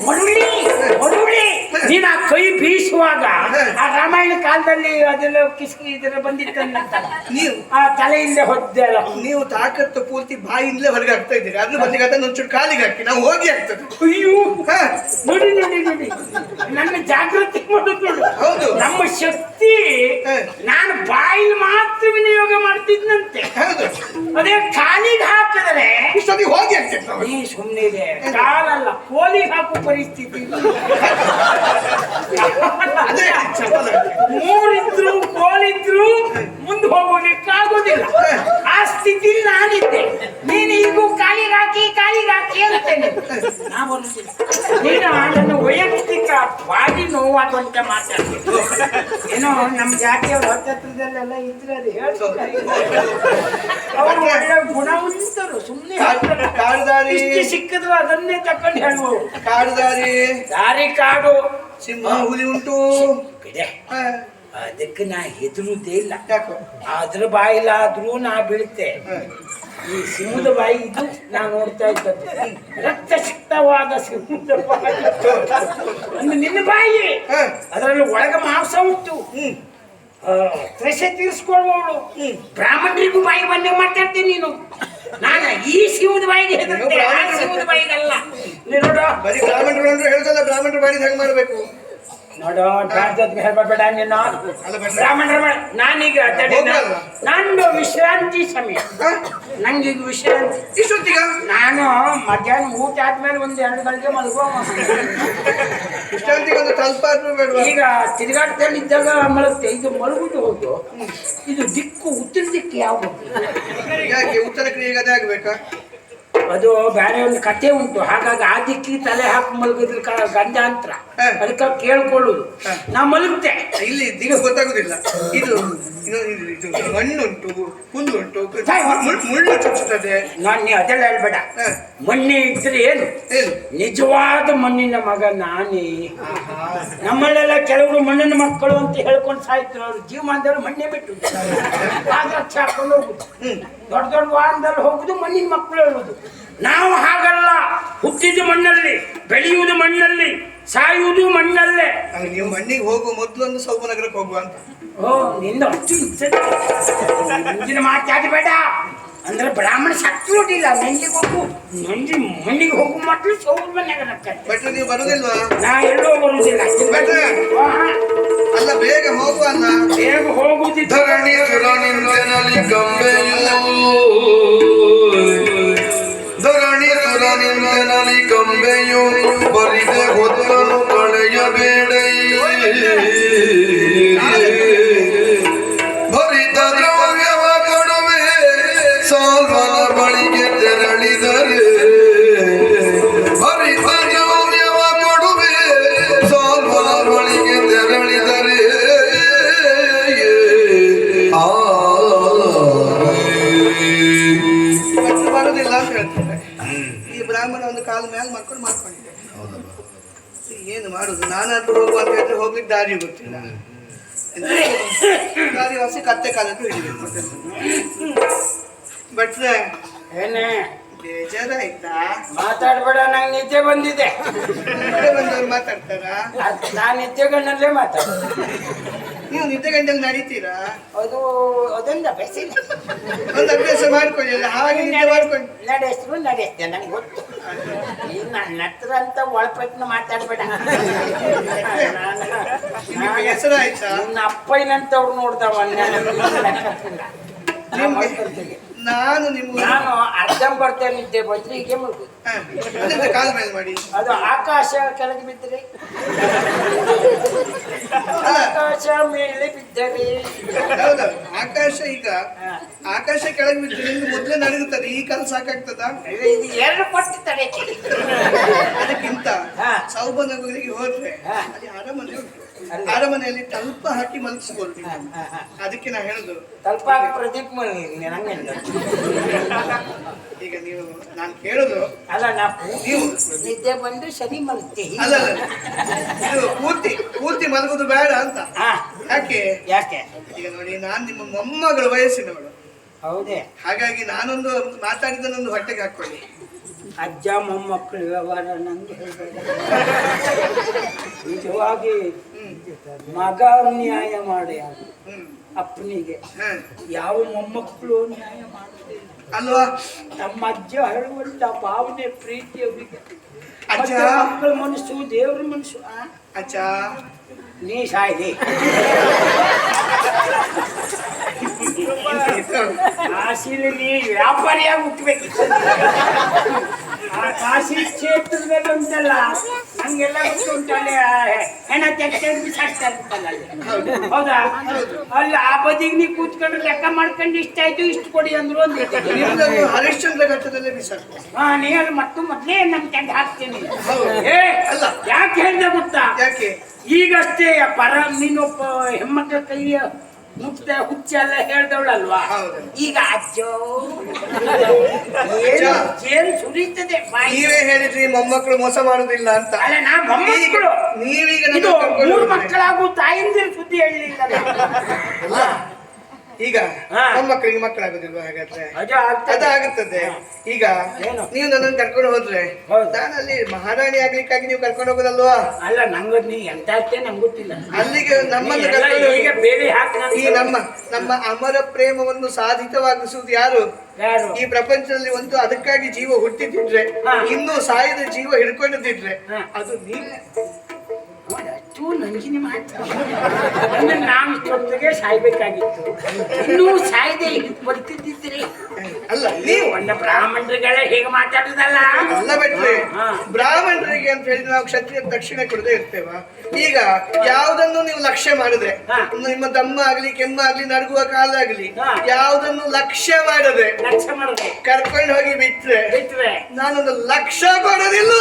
ಮಡುಳಿ ನೀನ್ ಆ ಕೈ ಬೀಸುವಾಗ ಆ ರಾಮಾಯಣ ಕಾಲದಲ್ಲಿ ಅದೆಲ್ಲ ಕಿಸ್ಕಿ ಇದೆಲ್ಲ ಬಂದಿತ್ತಂತಲ್ಲ ನೀವು ಆ ತಲೆಯಿಂದ ಹೊದ್ದೆ ಅಲ್ಲ ನೀವು ತಾಕತ್ತು ಪೂರ್ತಿ ಬಾಯಿಂದಲೇ ಹೊರಗೆ ಹಾಕ್ತಾ ಇದ್ದೀರಿ ಅದ್ರ ಬದಲಿಗೆ ಅದನ್ನ ಒಂಚೂರು ಕಾಲಿಗೆ ಹಾಕಿ ನಾವು ಹೋಗಿ ಆಗ್ತದೆ. ಅಯ್ಯೋ ನೋಡಿ ನೋಡಿ ನೋಡಿ ನನ್ನ ಜಾಗೃತಿ ಮಾಡೋದು ನೋಡು. ಹೌದು ನಮ್ಮ ಶಕ್ತಿ ನಾನು ಬಾಯಿ ಮಾತ್ರ ವಿನಿಯೋಗ ಮಾಡ್ತಿದ್ನಂತೆ. ಅದೇ ಕಾಲಿಗೆ ಹಾಕಿದರೆ ಇಷ್ಟೊತ್ತಿಗೆ ಹೋಗಿ ಆಗ್ತದೆ. ಈ ಸುಮ್ಮನೆ ಇದೆ ಕಾಲಲ್ಲ ಕೋಲಿಗೆ ಹಾಕುವ ಪರಿಸ್ಥಿತಿ. ಮೂರಿದ್ರು ಕೋಲಿದ್ರು ಮುಂದೆ ಹೋಗೋದಕ್ಕಾಗೋದಿಲ್ಲ. ಆ ಸ್ಥಿತಿ ನಾನಿದ್ದೆ. ನೀನು ಈಗೂ ಕಾಲಿಗೆ ಹಾಕಿ ಅಂತೇನೆ ನಾ ಬರುತ್ತಿಲ್ಲ. ನೀನು ನನ್ನ ವೈಯಕ್ತಿಕ ಬಾಡಿ ನೋವಾಗುವಂತ ಮಾತಾಡ್ತೀನಿ. ಏನೋ ನಮ್ಮ ಜಾತಿಯವ್ರ ಹತ್ತತ್ರದಲ್ಲೆಲ್ಲ ಇದ್ರೆ ಅದು ಹೇಳ್ತಾರೆ. ಅವರು ಒಳ್ಳೆ ಗುಣವಂತರು. ಸುಮ್ಮನೆ ಇಷ್ಟು ಸಿಕ್ಕಿದ್ರು ಅದನ್ನೇ ತಕೊಂಡು ಹೇಳುವವರು. ದಾರಿ ಕಾಡು ಸಿಂಹ ಹುಲಿ ಉಂಟು ಅದಕ್ಕೆ ನಾ ಹೆದರುದೇ ಇಲ್ಲ. ಅದ್ರ ಬಾಯಿಲಾದ್ರೂ ನಾ ಬೀಳುತ್ತೆ. ಈ ಸಿಂಹದ ಬಾಯಿ ಇದು ನಾ ನೋಡ್ತಾ ಇದ್ದದ್ದು ರಕ್ತಸಿಕ್ತವಾದ ಸಿಂಹದ ಬಾಯಿ. ನಿನ್ನ ಬಾಯಿ ಅದರಲ್ಲಿ ಒಳಗ ಮಾಂಸ ಉಂಟು. ತ್ರೆಸೆ ತೀರಿಸ್ಕೊಳ್ಳುವವಳು. ಬ್ರಾಹ್ಮಣರಿಗೂ ಬಾಯಿ ಬಂದೇ ಮಾತಾಡ್ತೀನಿ ನೀನು. ನಾನು ಈ ಸಿಂಹದ ಬಾಯಿಗೆ ಹೆದರ್ತೇನೆ, ಆ ಸಿಂಹದ ಬಾಯಿಗಲ್ಲ. ನೋಡು ಬರೀ ಬ್ರಾಹ್ಮಣರು ಅಂದ್ರೆ ಹೇಳ್ತಲ್ಲ ಬ್ರಾಹ್ಮಣರು ಬಾಯಿಗೆ ಹೆಂಗ್ ಮಾಡ್ಬೇಕು ನೋಡು. ಹೇಳ್ಬೇಡ ನೀನು ಬ್ರಾಹ್ಮಣರ ನಾನೀಗ ನಂದು ವಿಶ್ರಾಂತಿ ಸಮಯ. ನಂಗೀಗ ವಿಶ್ರಾಂತಿ. ಇಷ್ಟೊತ್ತಿಗ ನಾನು ಮಧ್ಯಾಹ್ನ ಊಟ ಆದ್ಮೇಲೆ 1-2 ಗಂಟೆ ಮಲಗುವ. ವಿಶ್ರಾಂತಿಗೆ ಒಂದು ಸ್ವಲ್ಪ ಬೇಡ. ಈಗ ತಿರುಗಾಟದಲ್ಲಿದ್ದಾಗ ಮಲಗುತ್ತೆ. ಇದು ಮಲಗುದು ಹೌದು. ಇದು ದಿಕ್ಕು ಉತ್ತರ ದಿಕ್ಕು ಯಾವುದು? ಯಾಕೆ ಉತ್ತರ ಕ್ರಿಯೆಗೆ ಅದೇ ಆಗ್ಬೇಕಾ? ಅದು ಬೇರೆ ಒಂದು ಕಥೆ ಉಂಟು. ಹಾಗಾಗಿ ಆ ದಿಕ್ಕಿಗೆ ತಲೆ ಹಾಕಿ ಮಲಗಿದ್ರ ಗಂಜಾಂತರ. ಅದಕ್ಕೆ ಕೇಳ್ಕೊಳ್ಳುದು. ನಾ ಮಲಗುತ್ತೆ. ಇಲ್ಲಿ ದಿಕ್ಕು ಗೊತ್ತಾಗುದಿಲ್ಲ. ಇದು ಮಣ್ಣುಂಟು, ಹುಲ್ಲುಂಟು, ಮುಳ್ಳು ಚುಚ್ಚುತ್ತದೆ. ನಾನು ಅದೆಲ್ಲ ಹೇಳ್ಬೇಡ. ಮಣ್ಣೆ ಇದ್ರೆ ಏನು? ನಿಜವಾದ ಮಣ್ಣಿನ ಮಗ ನಾನೇ. ನಮ್ಮಲ್ಲೆಲ್ಲ ಕೆಲವರು ಮಣ್ಣಿನ ಮಕ್ಕಳು ಅಂತ ಹೇಳ್ಕೊಂಡು ಸಾಯ್ತಾರೆ. ಅವ್ರು ಜೀವಮಾನದಲ್ಲಿ ಮಣ್ಣೆ ಬಿಟ್ಟು ಪಾದರಕ್ಷೆ ಹಾಕೊಂಡು ಹೋಗುದು. ದೊಡ್ಡ ದೊಡ್ಡ ವಾಹನದಲ್ಲಿ ಹೋಗುದು ಮಣ್ಣಿನ ಮಕ್ಕಳು ಹೇಳುದು. ನಾವು ಹಾಗಲ್ಲ. ಹುಟ್ಟಿದ ಮಣ್ಣಲ್ಲಿ, ಬೆಳೆಯುವುದು ಮಣ್ಣಲ್ಲಿ, ಸಾಯುವುದು ಮಣ್ಣಲ್ಲೇ. ನೀವು ಮಣ್ಣಿಗೆ ಹೋಗುವ ಮೊದಲು ಒಂದು ಸೌಭನಗರಕ್ಕೆ ಹೋಗುವ ಅಂತ. ಓ ನಿಂದ ಅಷ್ಟು ಮುಂದಿನ ಮಾತಾಡಬೇಡ. ಅಂದ್ರೆ ಬ್ರಾಹ್ಮಣ ಸತ್ರುವುದಿಲ್ಲ. ಮಣ್ಣಿಗೆ ಹೋಗು, ಮಣ್ಣಿಗೆ ಹೋಗು ಮಕ್ಕಳು ಸೌಭನಗರಕ್ಕೆ. ಬಟ್ರೆ ನೀವು ಬರುದಿಲ್ವಾ? ನಾ ಎಲ್ಲೋ ಬರುವುದಿಲ್ಲ. ಅಲ್ಲ ಬೇಗ ಹೋಗುವ ಅಲ್ಲ. ಬೇಗ ಹೋಗುದಿಲ್ಲ. ಧರಣಿ ಸುರನಿಂದನಲ್ಲಿ ಕಂಬೆಯು ಬರಿದೆ ಹೊತ್ತನು ಕಳೆಯಬೇಡ. ಭರಿತ ದ್ರವ್ಯವ ಕೊಡುವೆ ಸಾಲ್ವನ ಬಳಿಗೆ ತೆರಳಿದರೆ. ಭರಿತ ದ್ರವ್ಯವ ಕೊಡುವೆ ಸಾಲ್ವನ ಬಳಿಗೆ ತೆರಳಿದರೆ. ಬರುದಿಲ್ಲ ಅಂತ ಹೇಳ್ತಾರೆ. ಈ ಬ್ರಾಹ್ಮಣ ಒಂದು ಕಾಲ ಮೇಲೆ ಮಾಡ್ಕೊಂಡು ಮಾಡ್ಕೊಂಡಿದ್ದೆ. ಏನು ಮಾಡುದು? ನಾನಾದ್ರೂ ಹೋಗುವ ಅಂತ ಹೇಳಿದ್ರೆ ಹೋಗ್ಲಿಕ್ಕೆ ದಾರಿ ಗೊತ್ತಿಲ್ಲ. ದಾರಿ ವಾಸಿ ಕತ್ತೆ ಕಾಲಕ್ಕೂ ಹಿಡಿಬೇಕು. ಬಟ್ರೆ ಏನೇ ಬೇಜಾರಾಯ್ತಾ? ಮಾತಾಡ್ಬೇಡ. ನಂಗೆ ನಿದ್ದೆ ಬಂದಿದೆ. ಬಂದವ್ರು ಮಾತಾಡ್ತಾರ? ನಾನು ನಿದ್ದೆಗಣ್ಣಲ್ಲೇ ಮಾತಾಡ. ನೀವು ನಿದ್ದೆ ಗಂಟೆಗೆ ನಡೀತೀರಾ? ಅದು ಅದೊಂದು ಅಭ್ಯಾಸ ಇಲ್ಲ. ಒಂದು ಅಭ್ಯಾಸ ಮಾಡ್ಕೊಳ್ಳಿ. ಹಾಗೆ ನಿದ್ದೆ ಮಾಡ್ಕೊಂಡು ನಡೆಸಿದ್ರು ನಡೆಸ್ತೇನೆ. ನಂಗೆ ಗೊತ್ತು. ನೀನು ನನ್ನ ಹತ್ರ ಅಂತ ಒಳಪಟ್ಟಿನ ಮಾತಾಡ್ಬೇಡ. ಹೆಸರಾಯ್ತಾ? ನನ್ನ ಅಪ್ಪಯ್ಯನಂತವ್ರು ನೋಡ್ದವ. ನಾನು ಅರ್ಧಂಬರ್ಧ ನಿದ್ದೆ ಬಂದ್ರೆ ಹೀಗೆ ಮಲ್ಗುದು. ಕಾಲ ಮೇಲೆ ಮಾಡಿ. ಅದು ಆಕಾಶ ಕೆಳಗೆ ಬಿದ್ದರೆ, ಆಕಾಶ ಮೇಲೆ ಬಿದ್ದರೆ. ಹೌದಾ? ಆಕಾಶ ಈಗ ಆಕಾಶ ಕೆಳಗೆ ಬಿದ್ದರೆ ನಿಮ್ಗೆ ಮೊದಲೇ ನಡಗುತ್ತದೆ. ಈ ಕಾಲ ಸಾಕಾಗ್ತದ? ಇದು 2 ಪಟ್ಟು ತಡೆಕೆ. ಅದಕ್ಕಿಂತ ಸೌಭನಗರಿಗೆ ಹೋದ್ರೆ ಅಲ್ಲಿ ಅರಮನೆ ಉಂಟು. ಅರಮನೆಯಲ್ಲಿ ತಲ್ಪ ಹಾಕಿ ಮಲಗಿಸ್ಬೋದು. ಅದಕ್ಕೆ ನಾ ಹೇಳುದು ತಲ್ಪ ಪ್ರದೀಪ್ ಈಗ ನೀವು ನಾನು ಕೇಳುದು ಅಲ್ಲ. ನೀವು ನಿದ್ದೆ ಬಂದು ಸರಿ ಮಲ್ತೀವಿ. ಅಲ್ಲ ಇದು ಪೂರ್ತಿ ಮಲಗುದು ಬೇಡ ಅಂತ. ಯಾಕೆ? ಈಗ ನೋಡಿ, ನಾನು ನಿಮ್ಮ ಮೊಮ್ಮಗಳ ವಯಸ್ಸಿನವಳು. ಹೌದೇ? ಹಾಗಾಗಿ ನಾನೊಂದು ಮಾತಾಡಿದನೊಂದು ಹೊಟ್ಟೆಗೆ ಹಾಕೊಳ್ಳಿ. ಅಜ್ಜ ಮೊಮ್ಮಕ್ಕಳು ವ್ಯವಹಾರ ನಂಗೆ ಹೇಳ್ಬೇಡ. ನಿಜವಾಗಿ ಮಗ ನ್ಯಾಯ ಮಾಡಿ ಅಪ್ಪನಿಗೆ ಯಾವ ಮೊಮ್ಮಕ್ಕಳು ನ್ಯಾಯ ಮಾಡುದಿಲ್ಲ ಅಲ್ವಾ? ನಮ್ಮ ಅಜ್ಜ ಹೇಳುವಂತ ಭಾವನೆ ಪ್ರೀತಿ ಅವರಿಗೆ. ಅಜ್ಜ ಮಕ್ಕಳ ಮನಸ್ಸು ದೇವ್ರ ಮನಸ್ಸು. ಅಜ್ಜ ನೀ ಸಾಯ್ಲಿ ಕಾಶಿಲಿ ನೀ ವ್ಯಾಪಾರಿಯಾಗಿ ಹುಟ್ಟಬೇಕಿತ್ತು. ಆ ಕಾಶಿ ಕ್ಷೇತ್ರದಲ್ಲಿ ಉಂಟಲ್ಲ ನಂಗೆಲ್ಲ ಗೊತ್ತುಂಟಲ್ಲ ಹೆಣ ತೆಗೆದು ಬಿಸಾಡ್ತಾರಂತಲ್ಲ ಅಲ್ಲಿ. ಹೌದಾ? ಅಲ್ಲಿ ಆ ಬದಿಗೆ ನೀ ಕೂತ್ಕೊಂಡು ಲೆಕ್ಕ ಮಾಡ್ಕೊಂಡು ಇಷ್ಟ ಆಯ್ತು ಇಷ್ಟು ಕೊಡಿ ಅಂದ್ರು ಒಂದು ನಿಮ್ಮನ್ನು ಹರಿಶ್ಚಂದ್ರ ಘಟ್ಟದಲ್ಲೇ ಬಿಸಾಡ್ತಾರೆ. ಹಾ ನೀ ಅಲ್ಲಿ ಮತ್ತು ಮೊದ್ಲೇ ನಮ್ ತೆಗೆದು ಹಾಕ್ತೀನಿ. ಅಲ್ಲ. ಯಾಕೆ ಹೇಳ್ದೆ ಗೊತ್ತಾ? ಯಾಕೆ? ಈಗಷ್ಟೇ ನೀನೊಬ್ಬ ಹೆಣ್ಮಕ್ಳ ಕೈಯ ಮುಕ್ತ ಹುಚ್ಚ ಎಲ್ಲ ಹೇಳ್ದವಳಲ್ವಾ? ಈಗ ಅಜ್ಜೋ ಜೇನು ಸುರಿತದೆ. ನೀವೇ ಹೇಳಿದ್ರಿ ಮೊಮ್ಮಕ್ಕಳು ಮೋಸ ಮಾಡುದಿಲ್ಲ ಅಂತ. ಅಲ್ಲ ನಾ ಮೊಮ್ಮಕ್ಕಳು ನೀವೀಗ ಇದು 3 ಮಕ್ಕಳಾಗೂ ತಾಯಿಂದಿರ ಸುದ್ದಿ ಹೇಳಲಿಲ್ಲ. ಈಗ ಮೊಮ್ಮಕ್ಕಳಿಗೆ ಮಕ್ಕಳಾಗುದಿಲ್ವಾ? ಹಾಗಾದ್ರೆ ಅದಾಗುತ್ತದೆ. ಈಗ ನೀವು ನನ್ನನ್ನು ಕರ್ಕೊಂಡು ಹೋದ್ರೆ ನಾನು ಅಲ್ಲಿ ಮಹಾರಾಣಿ ಆಗ್ಲಿಕ್ಕಾಗಿ ನೀವು ಕರ್ಕೊಂಡು ಹೋಗೋದಲ್ವಾ? ಅಲ್ಲ ನಂಗ ನೀ ಎಂತ ನಂಗೆ ಗೊತ್ತಿಲ್ಲ. ಅಲ್ಲಿಗೆ ನಮ್ಮನ್ನು ಈ ನಮ್ಮ ಅಮರ ಪ್ರೇಮವನ್ನು ಸಾಧಿತವಾಗಿಸುವುದು ಯಾರು? ಈ ಪ್ರಪಂಚದಲ್ಲಿ ಒಂದು ಅದಕ್ಕಾಗಿ ಜೀವ ಹುಟ್ಟಿದ್ರೆ ಇನ್ನೂ ಸಾಯದ ಜೀವ ಹಿಡ್ಕೊಂಡಿದ್ರೆ ಅದು ನೀವು. ನಂಜಿನಿ ಮಾಡ್ತಾರೆ ನಾವು ಇಷ್ಟೊತ್ತಿಗೆ ಸಾಯ್ಬೇಕಾಗಿತ್ತು. ಇನ್ನೂ ಸಾಯ್ದೆ ಬರ್ತಿದ್ದಿದ್ರಿ. ಅಲ್ಲ ನೀವು ಒಳ್ಳೆ ಬ್ರಾಹ್ಮಣರಿಗೆಲ್ಲ ಹೇಗೆ ಮಾತಾಡುದಲ್ಲ. ಅಲ್ಲ ಬಿಟ್ರೆ ಬ್ರಾಹ್ಮಣರಿಗೆ ಅಂತ ಹೇಳಿದ್ರೆ ನಾವು ಕ್ಷತ್ರಿಯ ದಕ್ಷಿಣ ಕೊಡದೇ ಇರ್ತೇವ. ಈಗ ಯಾವುದನ್ನು ನೀವು ಲಕ್ಷ್ಯ ಮಾಡಿದ್ರೆ ನಿಮ್ಮ ದಮ್ಮ ಆಗ್ಲಿ ಕೆಮ್ಮಾಗ್ಲಿ ನಡುಗುವ ಕಾಲ ಆಗ್ಲಿ ಯಾವುದನ್ನು ಲಕ್ಷ್ಯ ಮಾಡದೆ ಕರ್ಕೊಂಡು ಹೋಗಿ ಬಿಟ್ರೆ ನಾನೊಂದು ಲಕ್ಷ್ಯ ಕೊಡೋದಿಲ್ಲ.